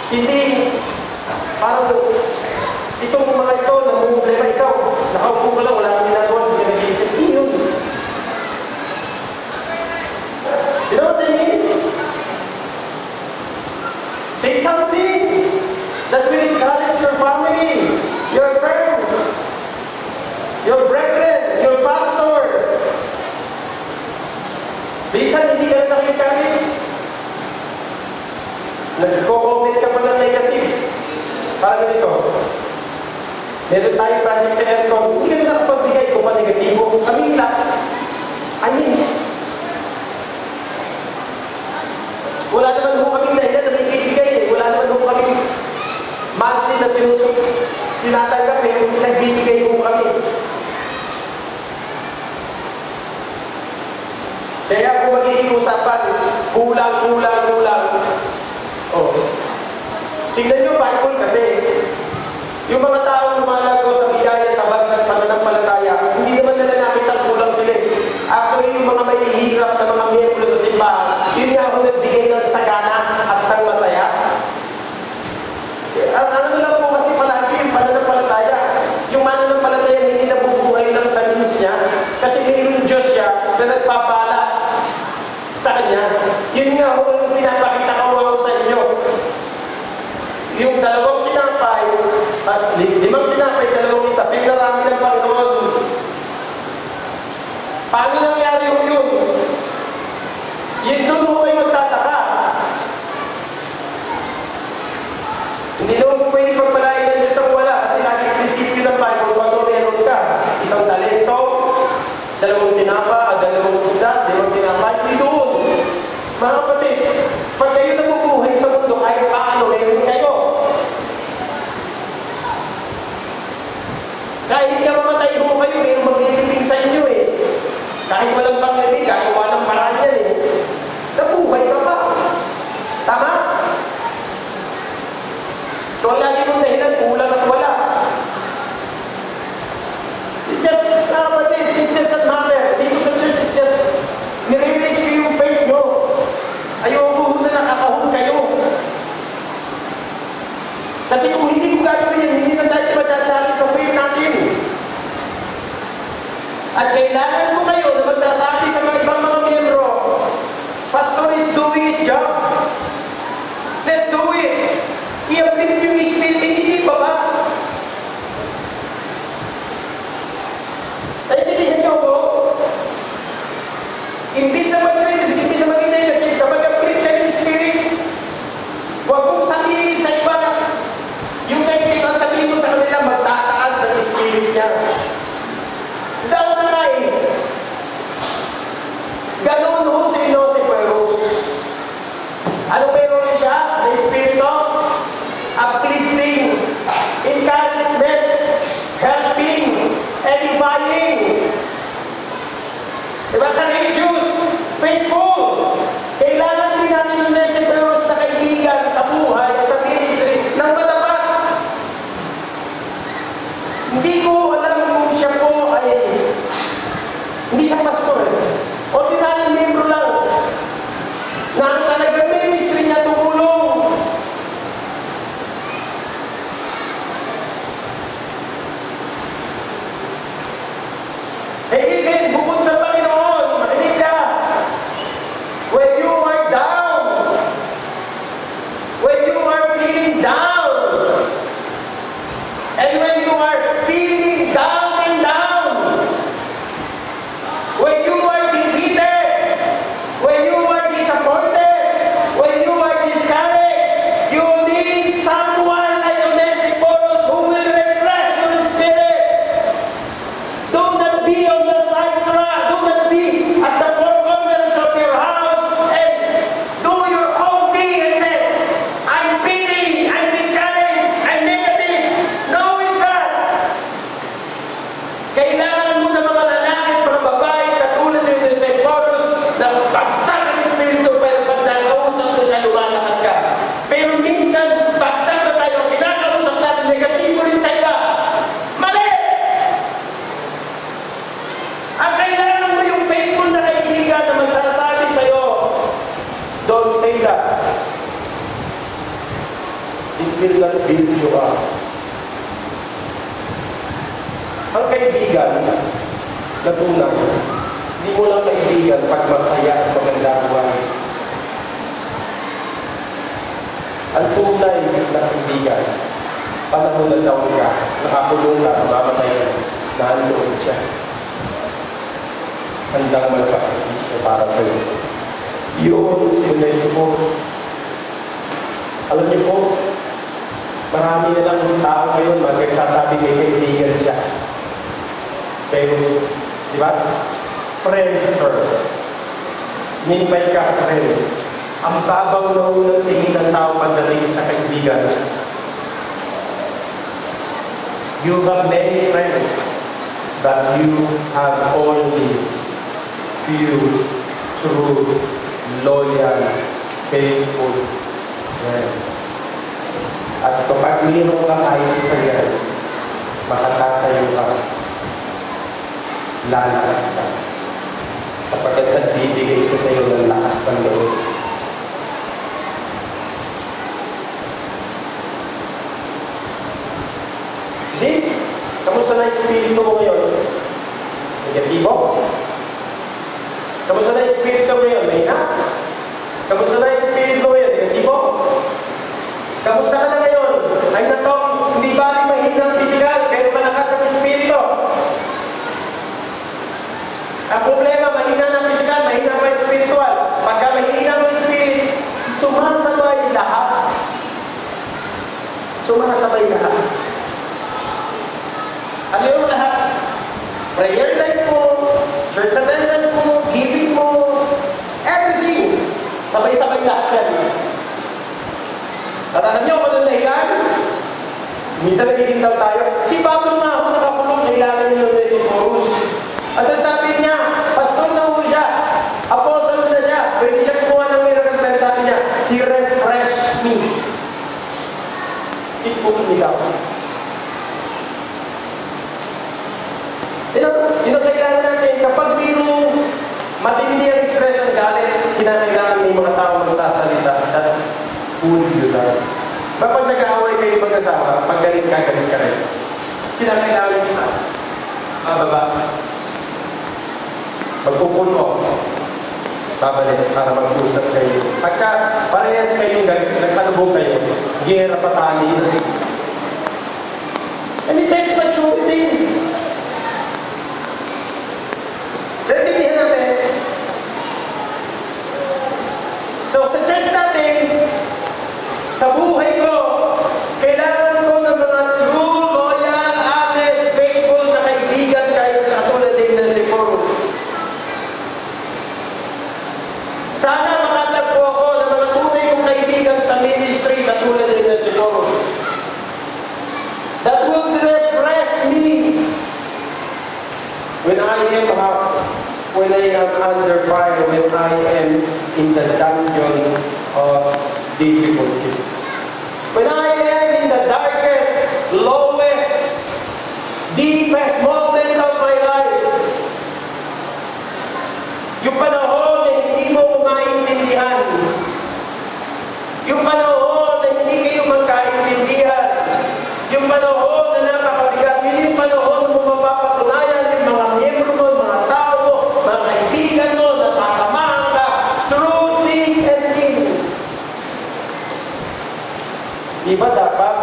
Hindi, parang itong mga ito, namumblema ikaw. Nakaupo ka lang, wala kang ginagawa, hindi ka nag-iisip. Yun. You know what I mean? Say something that will encourage your family, your friends, your brethren, your pastor. Minsan hindi ka na nag-encourage. Nagko-comment ka pa ng negative. Parang ganito. Meron tayong project sa aircon. Hindi ka na nakapagbigay kung pa negatibo. Kami lahat. Wala naman ho kaming dahilan na may ibigay eh. Wala naman ho kaming monthly na tinatanggap eh. Nagbibigay ho kami. Kaya kung magiging usapan, kulang. Oh. Tingnan nyo Bible kasi, yung mga taong lumalago sa biyaya, tabag ng pananampalataya, hindi naman nila nakita kulang sila. Actually, yung mga may hihirap na mga miyembro sa simbahan, yun nga ako nagbigay ng sagana at ng masaya. Ang ano lang po kasi palagi yung pananampalataya. Yung mananampalataya hindi nabubuhay lang sa means niya, kasi mayroong Diyos siya na nagpapala sa kanya. Yun nga ho yung pinapakita ko sa inyo. Yung 2 tinapay at 5 tinapay, 2 isa, pinarami ng Panginoon. Paano nangyari yun? Yun doon ho kayo magtataka. Hindi naman pwede pagpalain ng Diyos ang wala kasi lagi prinsipyo ng Bible kung ano meron ka. 1 talento, 2 tinapa, 2 isda, 5 tinapay, hindi doon. Mga kapatid, pag kayo nabubuhay sa mundo, kahit paano meron kayo. Kahit hindi mamatay ho kayo, meron maglilibing sa inyo eh. Kahit walang panglibing, gagawa ng paraan yan eh. Nabuhay ka pa. Tama? So, lagi mong dahilan, kulang at wala. It just, kapatid, it doesn't matter. Dito sa church, it just, nire-raise ko yung faith nyo. Ayoko na nakakahon kayo when you are feeling down, and when you are feeling down and down, when you are defeated, when you are disappointed, when you are discouraged, you need someone like Onesiphorus who will refresh your spirit. Do not be on the side track. Do not be at the four corners of your house and do your own thing and says, I'm pity, I'm discouraged, I'm negative. No, it's not. Kailangan mo ng mga lalaki at mga babae katulad ni Onesiphorus na bagsak ang espiritu pero pag nakausap mo siya, lumalakas ka. Pero minsan, bagsak na tayo, kinakausap natin negatibo rin sa iba. Mali! Ang kailangan mo yung faithful na kaibigan na magsasabi sa'yo, don't say that. It will not build you up. Ang kaibigan na tunay, hindi mo lang kaibigan pag masaya at maganda ang buhay. Ang tunay na kaibigan, panahon na taon ka, nakakulong ka, mamatay ka, nahandoon siya. Handang magsakripisyo para sa iyo. Yun si Onesiphorus. Alam niyo po, marami na lang tao ngayon magsasabi may kaibigan siya. Pero, di ba? Friends first. Minimay ka, friend. Ang babaw na unang tingin ng tao pagdating sa kaibigan. You have many friends, but you have only few true, loyal, faithful friends. At kapag mayroon ka kahit isa yan, makatatayo ka, lalakas ka. Sapagkat nagbibigay siya sa iyo ng lakas ng loob. See? Kamusta na espiritu mo ngayon? Negatibo? Kamusta na espiritu mo ngayon? Mahina? Kamusta na espiritu mo ngayon? Negatibo? Kamusta ka na ngayon? Ay natong, hindi ba mahina ang pisikal, pero malakas ang espiritu? Ang problema, mahina ng pisikal, mahina pa spiritual. Pagka mahina ng spirit, sumasabay lahat. Sumasabay lahat. Ano yung lahat? Prayer life mo, church attendance mo, giving mo, everything. Sabay-sabay lahat yan. At alam niyo kung anong dahilan? Minsan nagiging daw tayo. Si Pablo nga ako nakakulong, kailangan niyo na si Porus. At ang sabi niya, pastor na ho siya, apostle na siya, pwede siya kumuha ng miracle, pero sabi niya, he refreshed me. It put me down. Yun ang kailangan natin. Kapag mayroong matindi ang stress ang galit, kinakailangan may mga tao magsasalita that pull you down. Kapag nag-aaway kayo mag-asawa, pag galit ka rin. Kinakailangan isa. Baba. Magpupul mo. Babalik para mag-usap kayo. Pagka parehas kayo, nagsalubong kayo, gera patali. And it takes maturity. Naintindihan natin. So, sa church natin, sa buhay ko, kailangan ko ng mga true, loyal, honest, faithful na kaibigan kahit katulad din na si Porus. Sana makatagpo ako ng mga tunay kong kaibigan sa ministry katulad din na si Porus. That will refresh me when I am under fire, when I am in the dungeon of difficulties. When I am in the darkest, lowest, deepest moment of my life. Yung panahon na hindi mo ko maintindihan. Yung panahon na hindi kayo magkaintindihan. Yung panahon na napakabigat. Hindi yung panahon na mo mapapatunayan yung mga miyembro mo, mga tao mo, mga kaibigan mo, nasasamahan ka through thick and thin. Di ba dapat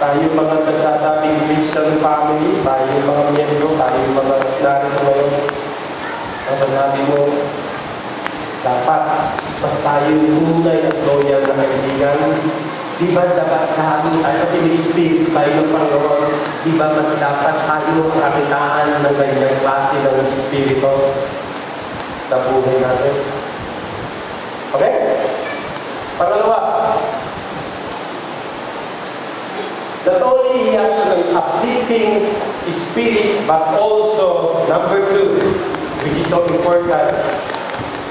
tayo mga nagsasabing Christian family, tayo mga miyembro, tayo mga narito ngayon, masasabi mo, dapat mas tayo tunay at loyal na kaibigan. Di ba dapat tayo kasi may spirit tayo ng Panginoon, di ba mas dapat tayo kakitaan ng ganyang klase ng spirito sa buhay natin? Okay? Pangalawa, not only he has an uplifting spirit, but also, number two, which is so important,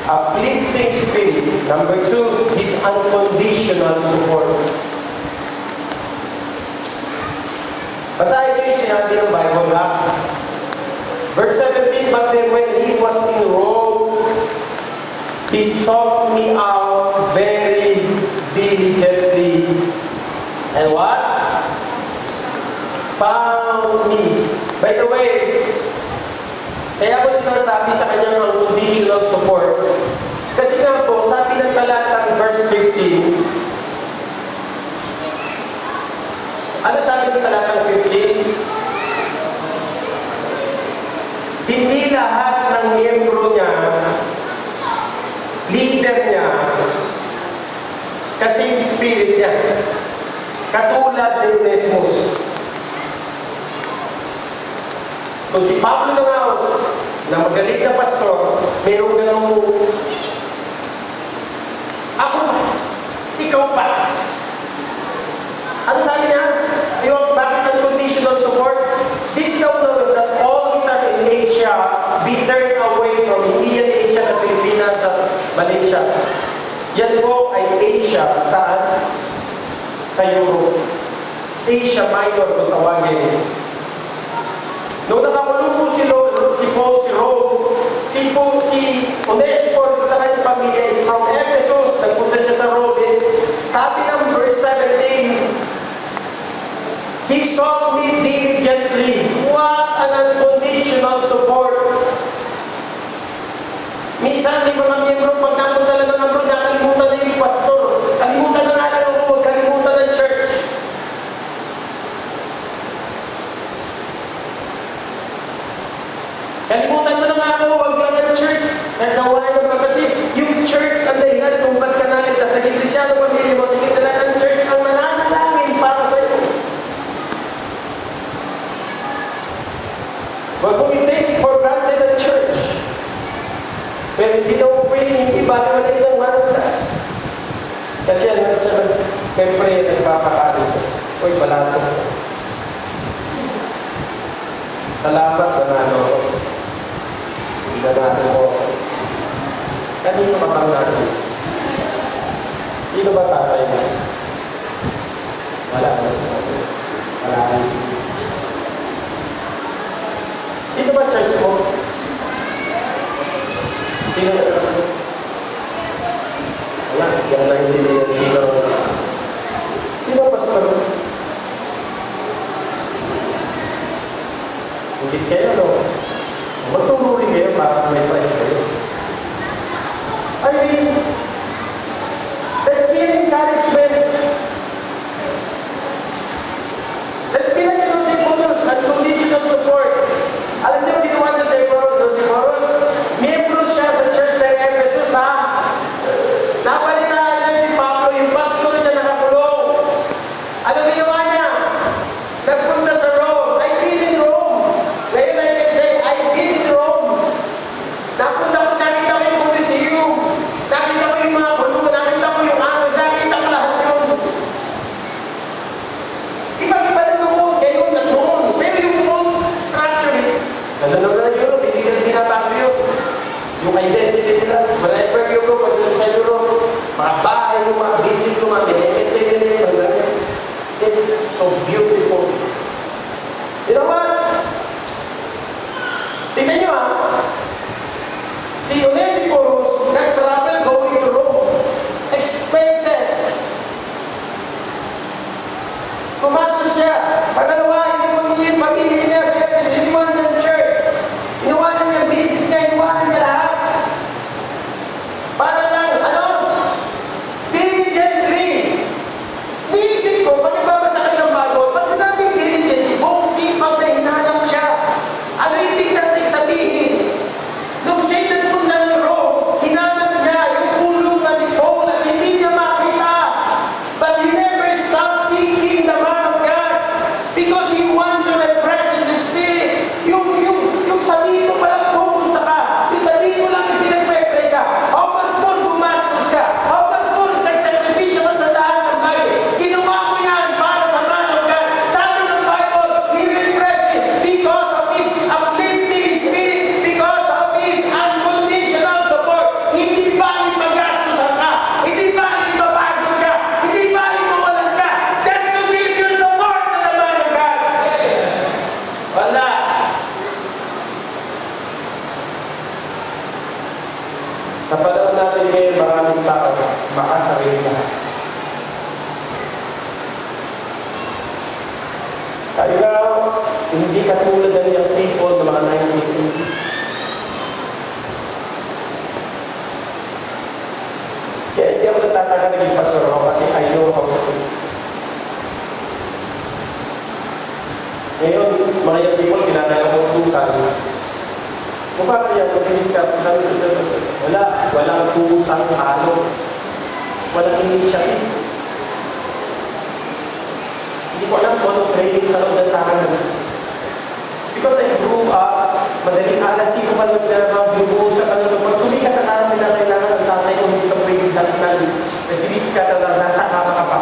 uplifting spirit. Number two, his unconditional support. Basahin niyo yung sinabi ng Bible na, verse 17, but then when he was in Rome, he sought me out very diligently. And what? Found me. By the way, kaya ko sinasabi sa kanyang unconditional support. Kasi nga po, sabi ng talatang verse 15, ano sabi ng talatang 15? Hindi lahat ng miyembro niya, leader niya, kasing spirit niya. Katulad ni Onesmus. Kung si Pablo na magaling na pastor, mayroong ganong, ako ba? Ikaw ba? Ano sabi niya? Yung bakit unconditional support? This thou knows that all these are in Asia be turned away from Indian Asia sa Pilipinas, sa Malaysia. Yan po ay Asia. Saan? Sa Europe. Asia Minor kung tawagin. Nung nakakulong po si Paul, si Onesiphorus sa kanyang pamilya is from Ephesus, nagpunta siya sa Rome. Sabi ng verse 17, he sought me diligently. What an unconditional support. Minsan, yung mga miyembro, pag napunta lang ng abroad, nakalimutan na yung pastor. Kalimutan na nga lang ako, kalimutan ng church. Kalimutan mo na nga ako, huwag lang ng church. Nagnawalan ka kasi yung church ang dahilan kung ba't ka naligtas. Naging Krisyano pamilya mo, tingin sila ng church ang nananalangin para sa iyo. Huwag mong i-take for granted ang church. Pero hindi na mo pwede, hindi ba naman ilang manong na. Kasi ano sa may prayer nagpapakalis. Uy, balato. Salamat, banano ako. Banano ko. Kanino ka bang natin? Sino ba tatay mo? Wala. Wala. Sino ba church mo? Sino ba church mo? Wala. Yan lang hindi yung sino. Sino pastor mo? Hindi kayo, no? Magturo rin kayo para may price kayo. I mean, let's be an encouragement. Hindi katulad ng young people ng mga 1980s. Kaya hindi ako natataka naging pastor ako kasi I know how to do. Ngayon, mga young people, kinakaya ko utusan. Kung bakit yan, mabilis ka, walang tuusang halo. Walang initiative. Hindi ko alam kung anong training sa loob ng tahanan. Because I grew up, madaling alas 5 pa lang na binubuhusan ka ng pag sumikat na namin na kailangan ng tatay ko hindi ka pwede datnan. Nasilis ka na nasa kama ka pa.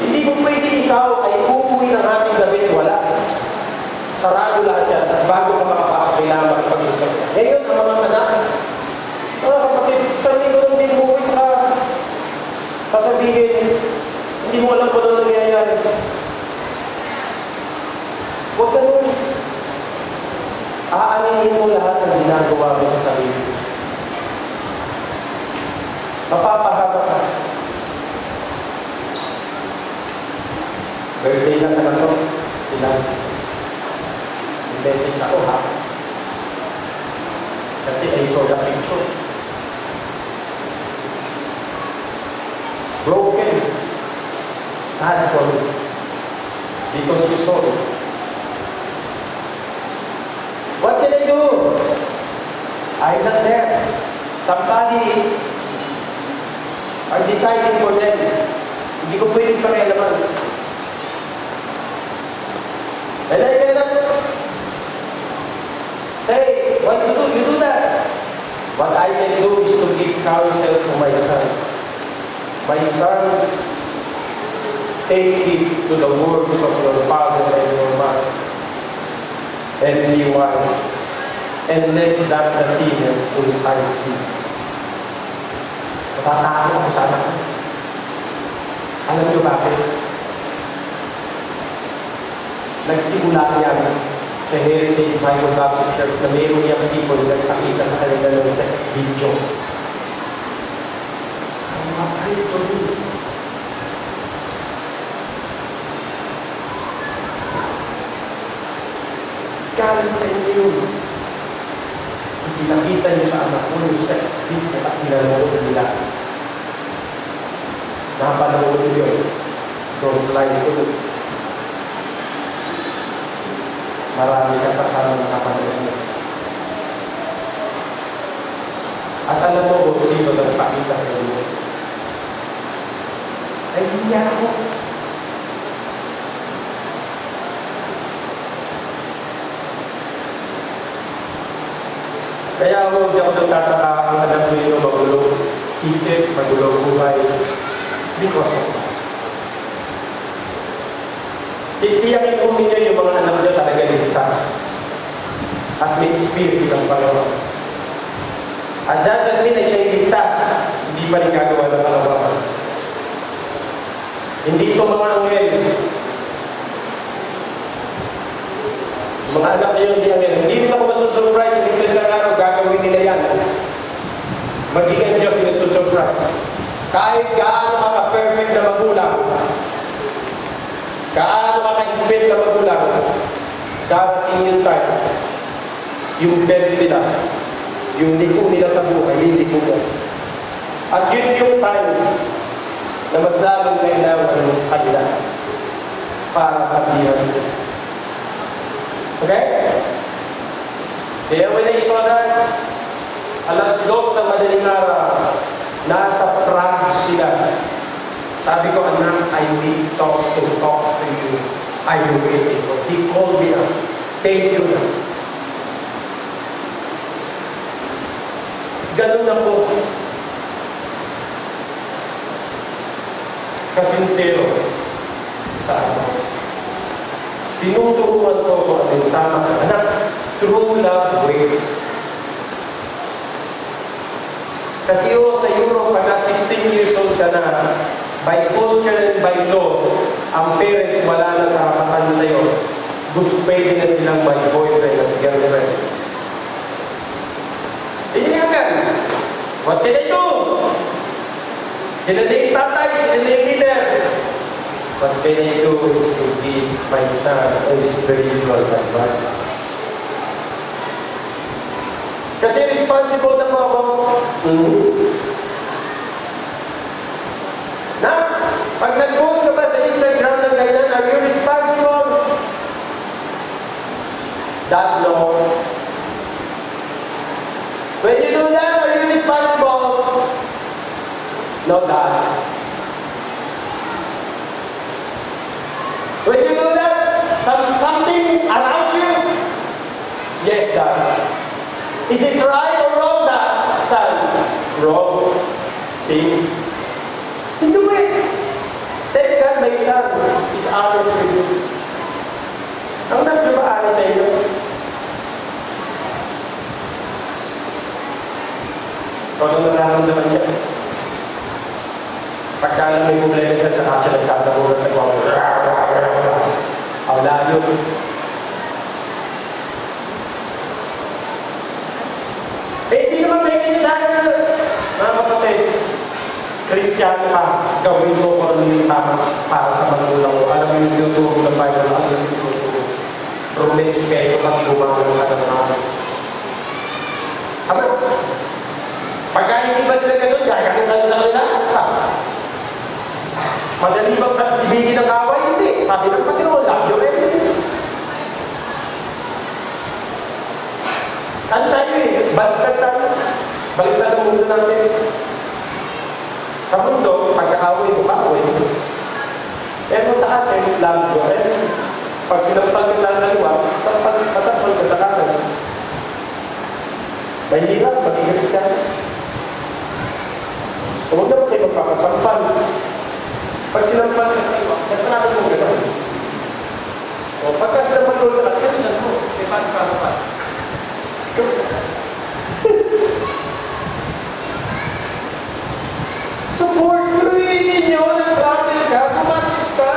Hindi mo pwede ikaw ay uuwi ng ating gabi, wala. Sarado lahat yan. Bago ka makapasok, kailangan makipag-usap. Ngayon, ang mga anak, kapatid, isang linggo nang din mo sa sasabihin, hindi mo alam kung ano nangyayari. Huwag ganun. Aaninin mo lahat ng ginagawa mo sa sarili. Mapapahaba ka. Birthday lang na to. Ilang. Message ako ha. Kasi I saw the picture. Broken. Sad for me. Because you saw it. What can I do? I'm not there. Somebody are deciding for them. Hindi ko pwedeng pakialaman. And I cannot say, what to do? You do that. What I can do is to give counsel to my son. My son, take heed to the words of your father and your mother, and be wise, and let not the sinners entice thee. Natatakot ako sa anak. Alam niyo bakit? Nagsimula yan sa Heritage Bible Baptist Church na mayroong yung people na nagpakita sa kanila ng sex video. Ang mapay ito rin. Galit sa inyo yun. Pinakita niyo sa anak mo yung sex video at pinanood nila. Napanood niyo yun. Don't lie to it. Marami ka kasama ng kapanood mo. At alam mo kung sino nagpakita sa inyo. Ay, hindi ako. Kaya huwag ako nagtataka ang anak ko yun magulong isip, magulong buhay. It's because of that. Tiyakin po ninyo yung mga anak nyo talaga ligtas at may spirit ng Panginoon. At doesn't mean na siya ligtas, hindi pa rin gagawa ng kalawakan. Hindi ito mga anghel. Mga anak nyo hindi anghel. Hindi rin ako masusurprise at isa isang araw gagawin nila yan. Magiging Diyos nasusurprise. Kahit gaano ka-perfect na magulang, gaano ka-higpit na magulang, darating yung time, yung beds nila, yung liko nila sa buhay, yung liko mo. At yun yung time na mas lalong kailangan ng kanila para sa biyansa. Okay? Kaya when I saw that, alas 2 ng madaling araw, nasa Prague sila. Sabi ko, anak, I will talk to you. I will wait for you. He called me up. Thank you na. Ganun na po. Kasinsero sa akin. Tinuturuan ko kung ano yung tama. Anak, true love waits. Kasi sa Europe, pagka 16 years old ka na, by culture and by law, ang parents wala nang karapatan sa'yo. Gusto pwede na silang may boyfriend at girlfriend. Hindi nga gan. What can I do? Sila na yung tatay, sila na yung leader. What can I do is to give my son a spiritual advice. Kasi responsible na po ako. Na, pag nag-post ka ba sa Instagram ng ganyan, are you responsible? Dad, no. When you do that, are you responsible? No, Dad. When you do that, something arouse you? Yes, Dad. Is it right or wrong, Dad? Son, wrong. See? Hindi mo eh. Thank God my son is honest with you. Ang naglumaan sa iyo. Ano nararamdaman niya? Pagka lang may problema siya sa kasya, nagtatabunan, nagwawala. Ang layo. Hindi naman may ganyan mga kapatid. Kristiyano ka, gawin mo kung ano yung tama para sa magulang mo. Alam mo yung tuturo ng Bible, alam mo yung tuturo. Rumespeto kang gumagawa ka ng mga. Aba? Pagka hindi ba sila ganun, gagaling ka sa kanila? Madali bang sa ibigin ng away? Hindi. Sabi ng Panginoon, love you rin. Ano tayo eh? Baliktad tayo. Baliktad ang mundo natin. Sa mundo, pagka-away mo ka-away. Pero sa atin, love you rin. Pag sinampal ka sa kaliwa, pasampal ka sa kanan. Mahirap, mag-igas ka. Huwag naman kayo magpapasampal. Pag sinampal ka sa kaliwa, nagpanapin mo gano'n. O pagka sinampal ko sa kaliwa, gano'n mo. E paano sa ano pa? Support mo rin ninyo, nag-travel ka, pumasok ka.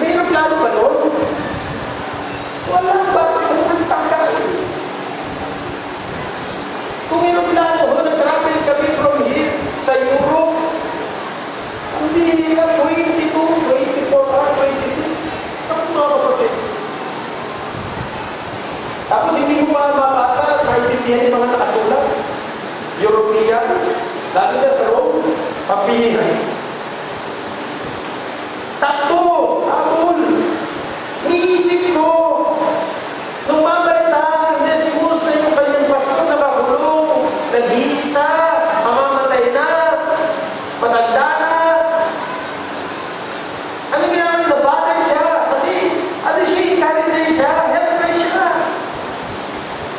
Mayroong plano ba nun? Wala ba? Pumunta ka. Kung mayroong plano, nag-travel kami from here sa Europe. Hindi na 22, 24 hours, 26. Ako mga kapatid. Tapos hindi mo pa mabasa at maintindihan yung mga nakasulat. European, lalo na sa Rome, pagpilihan. Takbo, abol. Niisip ko, nung mabalita, nasimus na yung kanyang pasto na makulong, nag-iisa, mamamatay na, matanda na. Ano ginagawa na bother siya? Kasi, ano siya, incarnate siya, helper siya.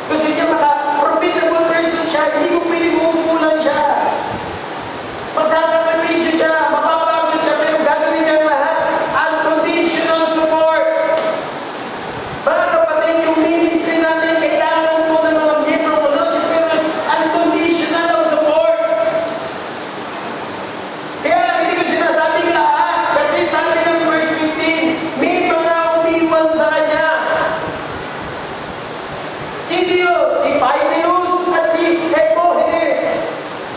Gusto niya maka-profitable person siya, hindi mo pwede bumukulan siya. Magsasakripisyo siya, mapapagod siya, pero gagawin niya lahat. Unconditional support. Mga kapatid, yung ministry natin, kailangan po ng mga miyembro ko doon, si Petrus, unconditional support. Kaya hindi ko sinasabi lahat, kasi sabi ng verse 15, may mga umiwan sa kanya. Si Dios, si Paideus, at si Hermogenes.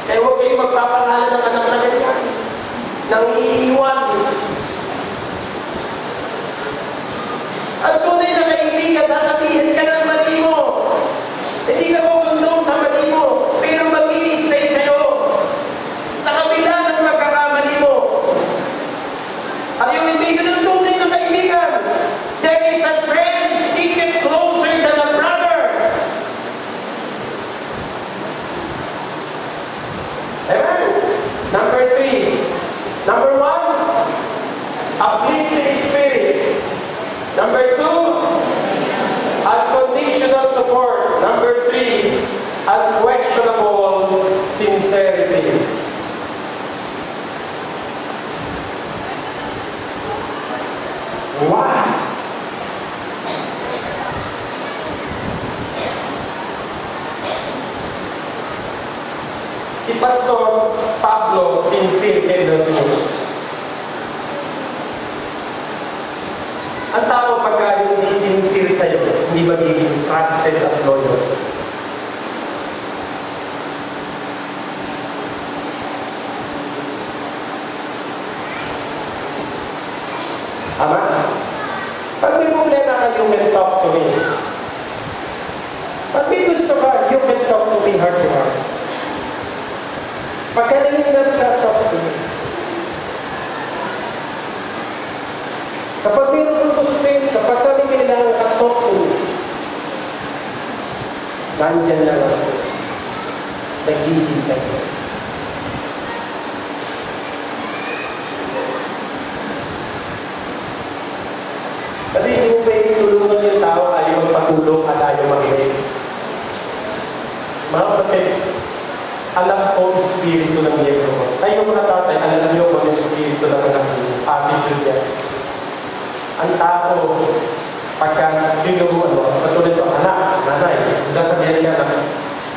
Kaya huwag kayong magpapangalan ng anak na ganyan. Nang iiwan. At tunay na kaibigan, sasabihin ka ng mali mo. Hindi ka kukundong sa mali mo, pero mag-i-stay sa'yo. Sa kabila ng magkakamali mo. At yung kaibigan ng tunay na kaibigan, there is a friend sticking closer than a brother. Amen? Number 3. Number 1, uplifting spirit. Number 2, unconditional support. Number 3, unquestionable sincerity. Wow! Si Pastor Pablo Sincere Henderson. Ang tao pagka hindi sincere sa'yo, hindi magiging trusted at loyal sa'yo. Tama? Pag may problema ka, you can talk to me. Pag may gusto ka, you can talk to me heart to heart. Pagka nanginginan ka, talk to me. Kapag mayroon kang gustuin, kapag kami kailangan ka, talk to me. Nandyan lang ako. Naghihintay sa'yo. Kasi hindi mo pwede tulungan yung tao, ayaw magpatulong at ayaw makinig. Mga kapatid, alam ko ang spirito ng miyembro ko. Kayo mga tatay, alam niyo kung yung spirito ng anak niyo, attitude niya. Ang tao, pagka tinuruan mo, katulad ko, anak, nanay, sasabihin niya na,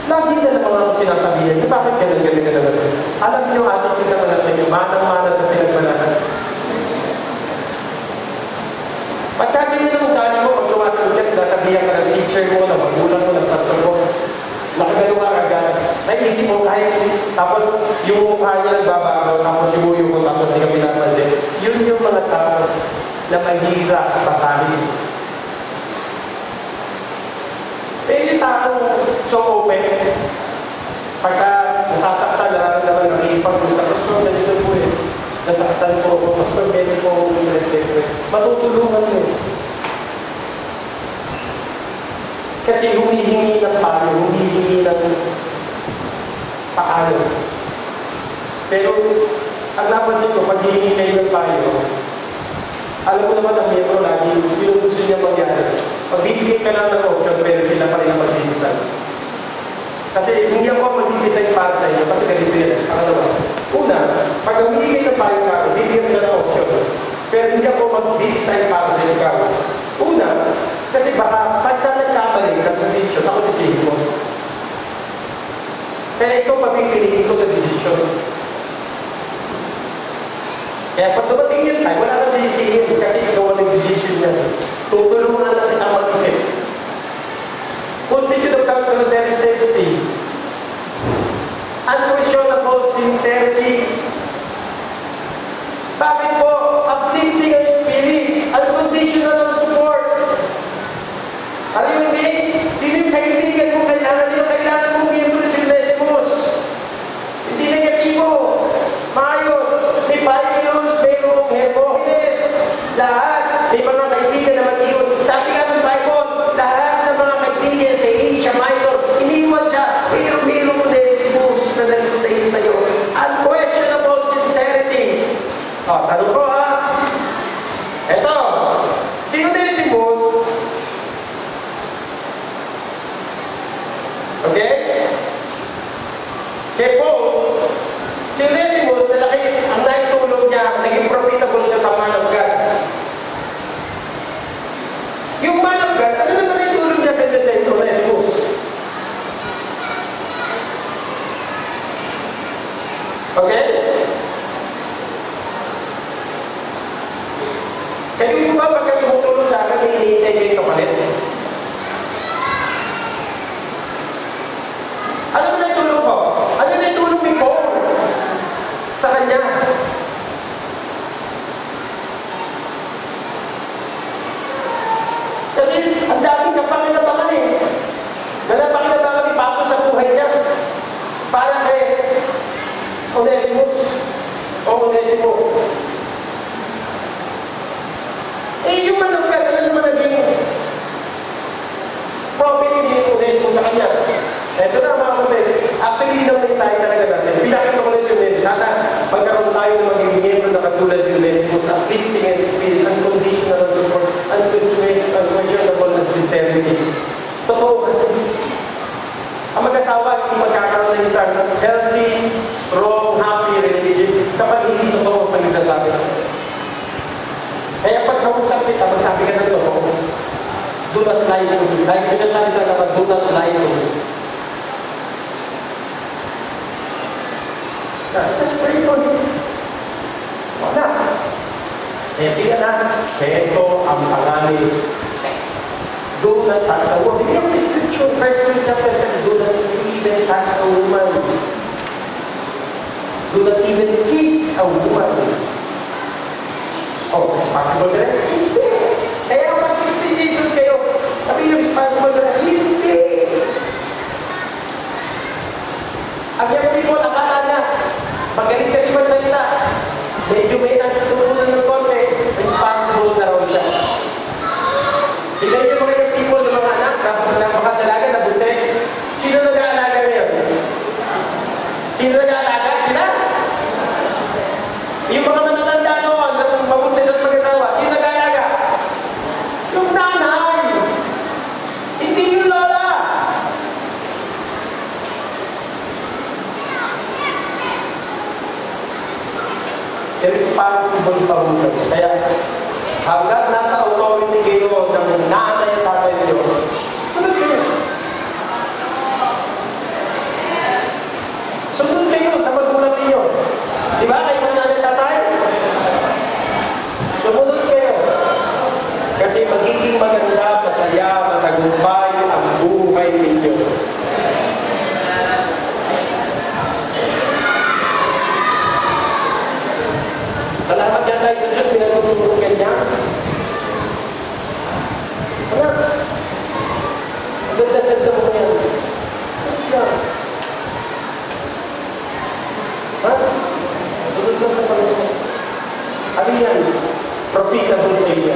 lagi na naman ako sinasabihin niya, bakit ganun? Alam niyo, attitude ng anak niyo, manang-mana sa pinagmanahan. Pagka ganyan ang ugali mo, pag sumasagot ka, sinasabihan ka ng teacher mo, ng magulang mo, ng pastor mo, nakagano ka agad. Sa isip mo kahit, tapos yung mukha niya nagbabago, tapos yung uyo mo, tapos hindi ka pinapansin. Yun yung mga tao na mahirap pasahin. Eh yung tao so open, pagka nasasaktan, nararamdaman, nakikipag-usap, pastor, nandito po eh. Nasaktan po ako, pastor, meron po ako matutulungan mo. Kasi humihingi ng payo, humihingi ng paano. Pero, ang napansin ko, pag hihingi kayo ng payo, alam mo naman ang miyembro lagi, yung gusto niya mangyari. Pag bibigay ka lang ng option, pero sila pa rin ang mag-design. Kasi hindi ako mag-design para sa inyo, kasi ganito yan. Pangalawa, una, pag humingi ng payo sa akin, bibigyan ka ng option. Pero hindi ako mag-design para sa inyo. Una, kasi baka pagka nagkamali ka sa decision, ako sisihin mo. Kaya ikaw papipiliin ko sa decision. Kaya pag dumating yun tayo, wala ka sisihin kasi ikaw ang nag-decision niya. Tutulungan natin ang mag-isip. Multitude of counselor safety. Unquestionable sincerity. Bakit po? Uplifting ang spirit. Unconditional support. Are you with me? Hindi yung kaibigan mo kailangan mo miyembro si Onesimus. Hindi negatibo. Maayos. May Pailos, mayroong Hermogenes. Lahat. May mga kaibigan na mag-iwan. Sabi nga ng Bible, lahat ng mga kaibigan sa Asia Minor, iniwan siya. Mayroong Onesimus na nag-stay sa'yo. Unquestionable sincerity. O, tanong ko ha. Eto. Si Onesimus, okay? Kaya po, si Onesimus, ang naitulog niya, naging profitable siya sa man of God. Yung man of God, ano naman naitulog niya kay Onesimus? Okay? Kayo yung ba pagka tumutulong sa akin, may hinihintay kayo kapalit? Ano ba naitulong ko? Ano naitulong ni Paul sa kanya? Kasi ang daming kapakinabangan eh. Napakinabangan ni Pablo sa buhay niya. Para kay Onesimus o Onesimo. Eh yung manungkat, ano naman naging profit ni Onesimo sa kanya? Ito na mga kapatid, actually hindi naman mensahe talaga natin. Pinakita ko lang si Onesimus, sana magkaroon tayo ng maging miyembro na katulad ni Onesimus, uplifting and spirit, unconditional support, unquestionable and sincerity. Totoo kasi, ang mag-asawa hindi magkakaroon ng isang healthy, strong, happy relationship kapag hindi totoo ang pagsasabi. Kaya pag kausap kita, magsabi ka ng totoo, do not lie to me. Dahil ko siya sabi sa kapag, do not lie to me. Just pray for him. Wala. Kaya na, ito ang pangalan. Do not tax a woman. Bigyan mo scripture, 1 Corinthians chapter 7, do not even tax a woman. Do not even kiss a woman. Oh, responsible ka rin? Hindi. Kaya kapag 16 years old kayo, sabi yung responsible ka rin? Hindi. Ang young people, akala niya, magaling kasi magsalita. Medyo may natutunan ng konti, responsible na raw siya. Tignan niyo mga young people, yung mga anak, na mga dalaga, na buntes. Sino nag-aalaga ngayon? Sino nag-aalaga? Sila? Yung mga matatanda noon, na mabuntis at mag-asawa, sino nag-aalaga? Yung nanay! Hindi yung lola! Irresponsible pa muna. Kaya, hanggang nasa authority kayo ng nanay at tatay niyo, sunod kayo. Sunod kayo sa magulang niyo. Di ba? Kayo mga nanay at tatay? Sumunod kayo. Kasi magiging maganda, masaya, matagumpay ang buhay ninyo. Salamat yan tayo sa Diyos, pinatutulungan niya. Ano? Ang ganda-ganda mo yan. Sunod lang. Ha? Sunod lang sa Panginoon. Ano yan? Profitable sa iyo.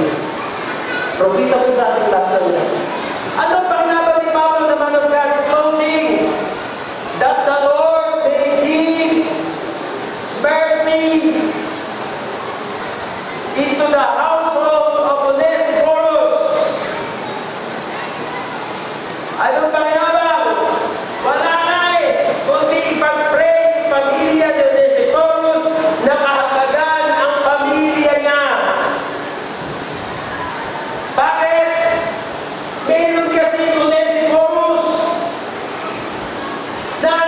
Profitable sa ating lahat ng yan. Ano pang naban ni Pablo naman ng God? Closing. That the Lord may give mercy into the household of Onesiphorus. Anong pakinabang? Wala na eh. Kundi ipag-pray yung pamilya ni Onesiphorus na kahabagan ang pamilya niya. Bakit? Meron kasi Onesiphorus na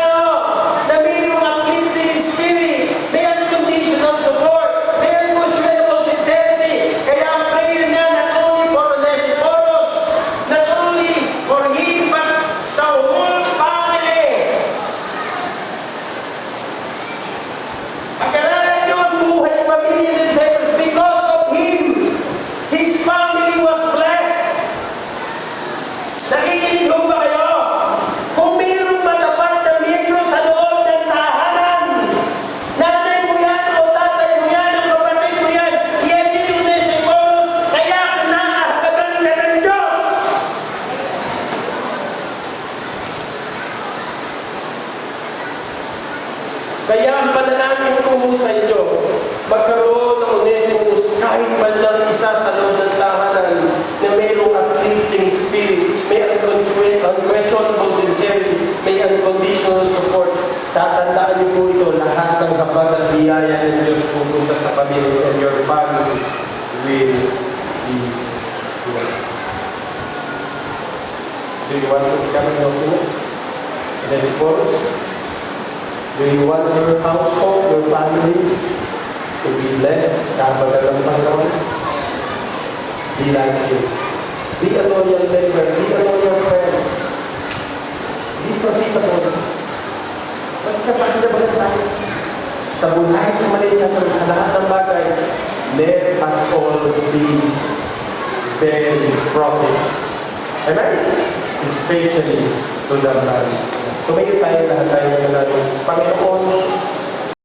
na mayroong uplifting spirit, may unconditional support, may unquestionable sincerity. Kaya ang prayer niya not only for Onesiphorus, not only for him, but the whole family. Pagkaralan niyo ang buhay ng pamilya ni Onesiphorus, because of him, his family was blessed. Nakikinig ho ba kayo? Kung mayroong matapat na miyembro sa loob ng tahanan, nanay mo yan o tatay mo yan o kapatid mo yan, yan yung Onesiphorus, kaya naahabagan ka ng Diyos. Kaya ang panalangin ko ho sa inyo, magkaroon ng Onesiphorus kahit man lang isa sa loob ng tahanan na mayroong uplifting spirit, may unquestionable sincerity, may unconditional support. Tatandaan niyo po ito, lahat ng kapag at biyaya ng Diyos pupunta sa pamilya, and your family will be blessed. Do you want to become an Onesiphorus? Do you want your household, your family to be blessed? Kahabagan ng Panginoon? Be like you. Be a loyal member. Be a loyal friend. Be profitable. Magkapagdabalan tayo. Sa buhay, sa maliit at sa lahat ng bagay, let us all be very profit. Amen? Especially to the man. Tumayo tayo lahat tayo ng Panginoon,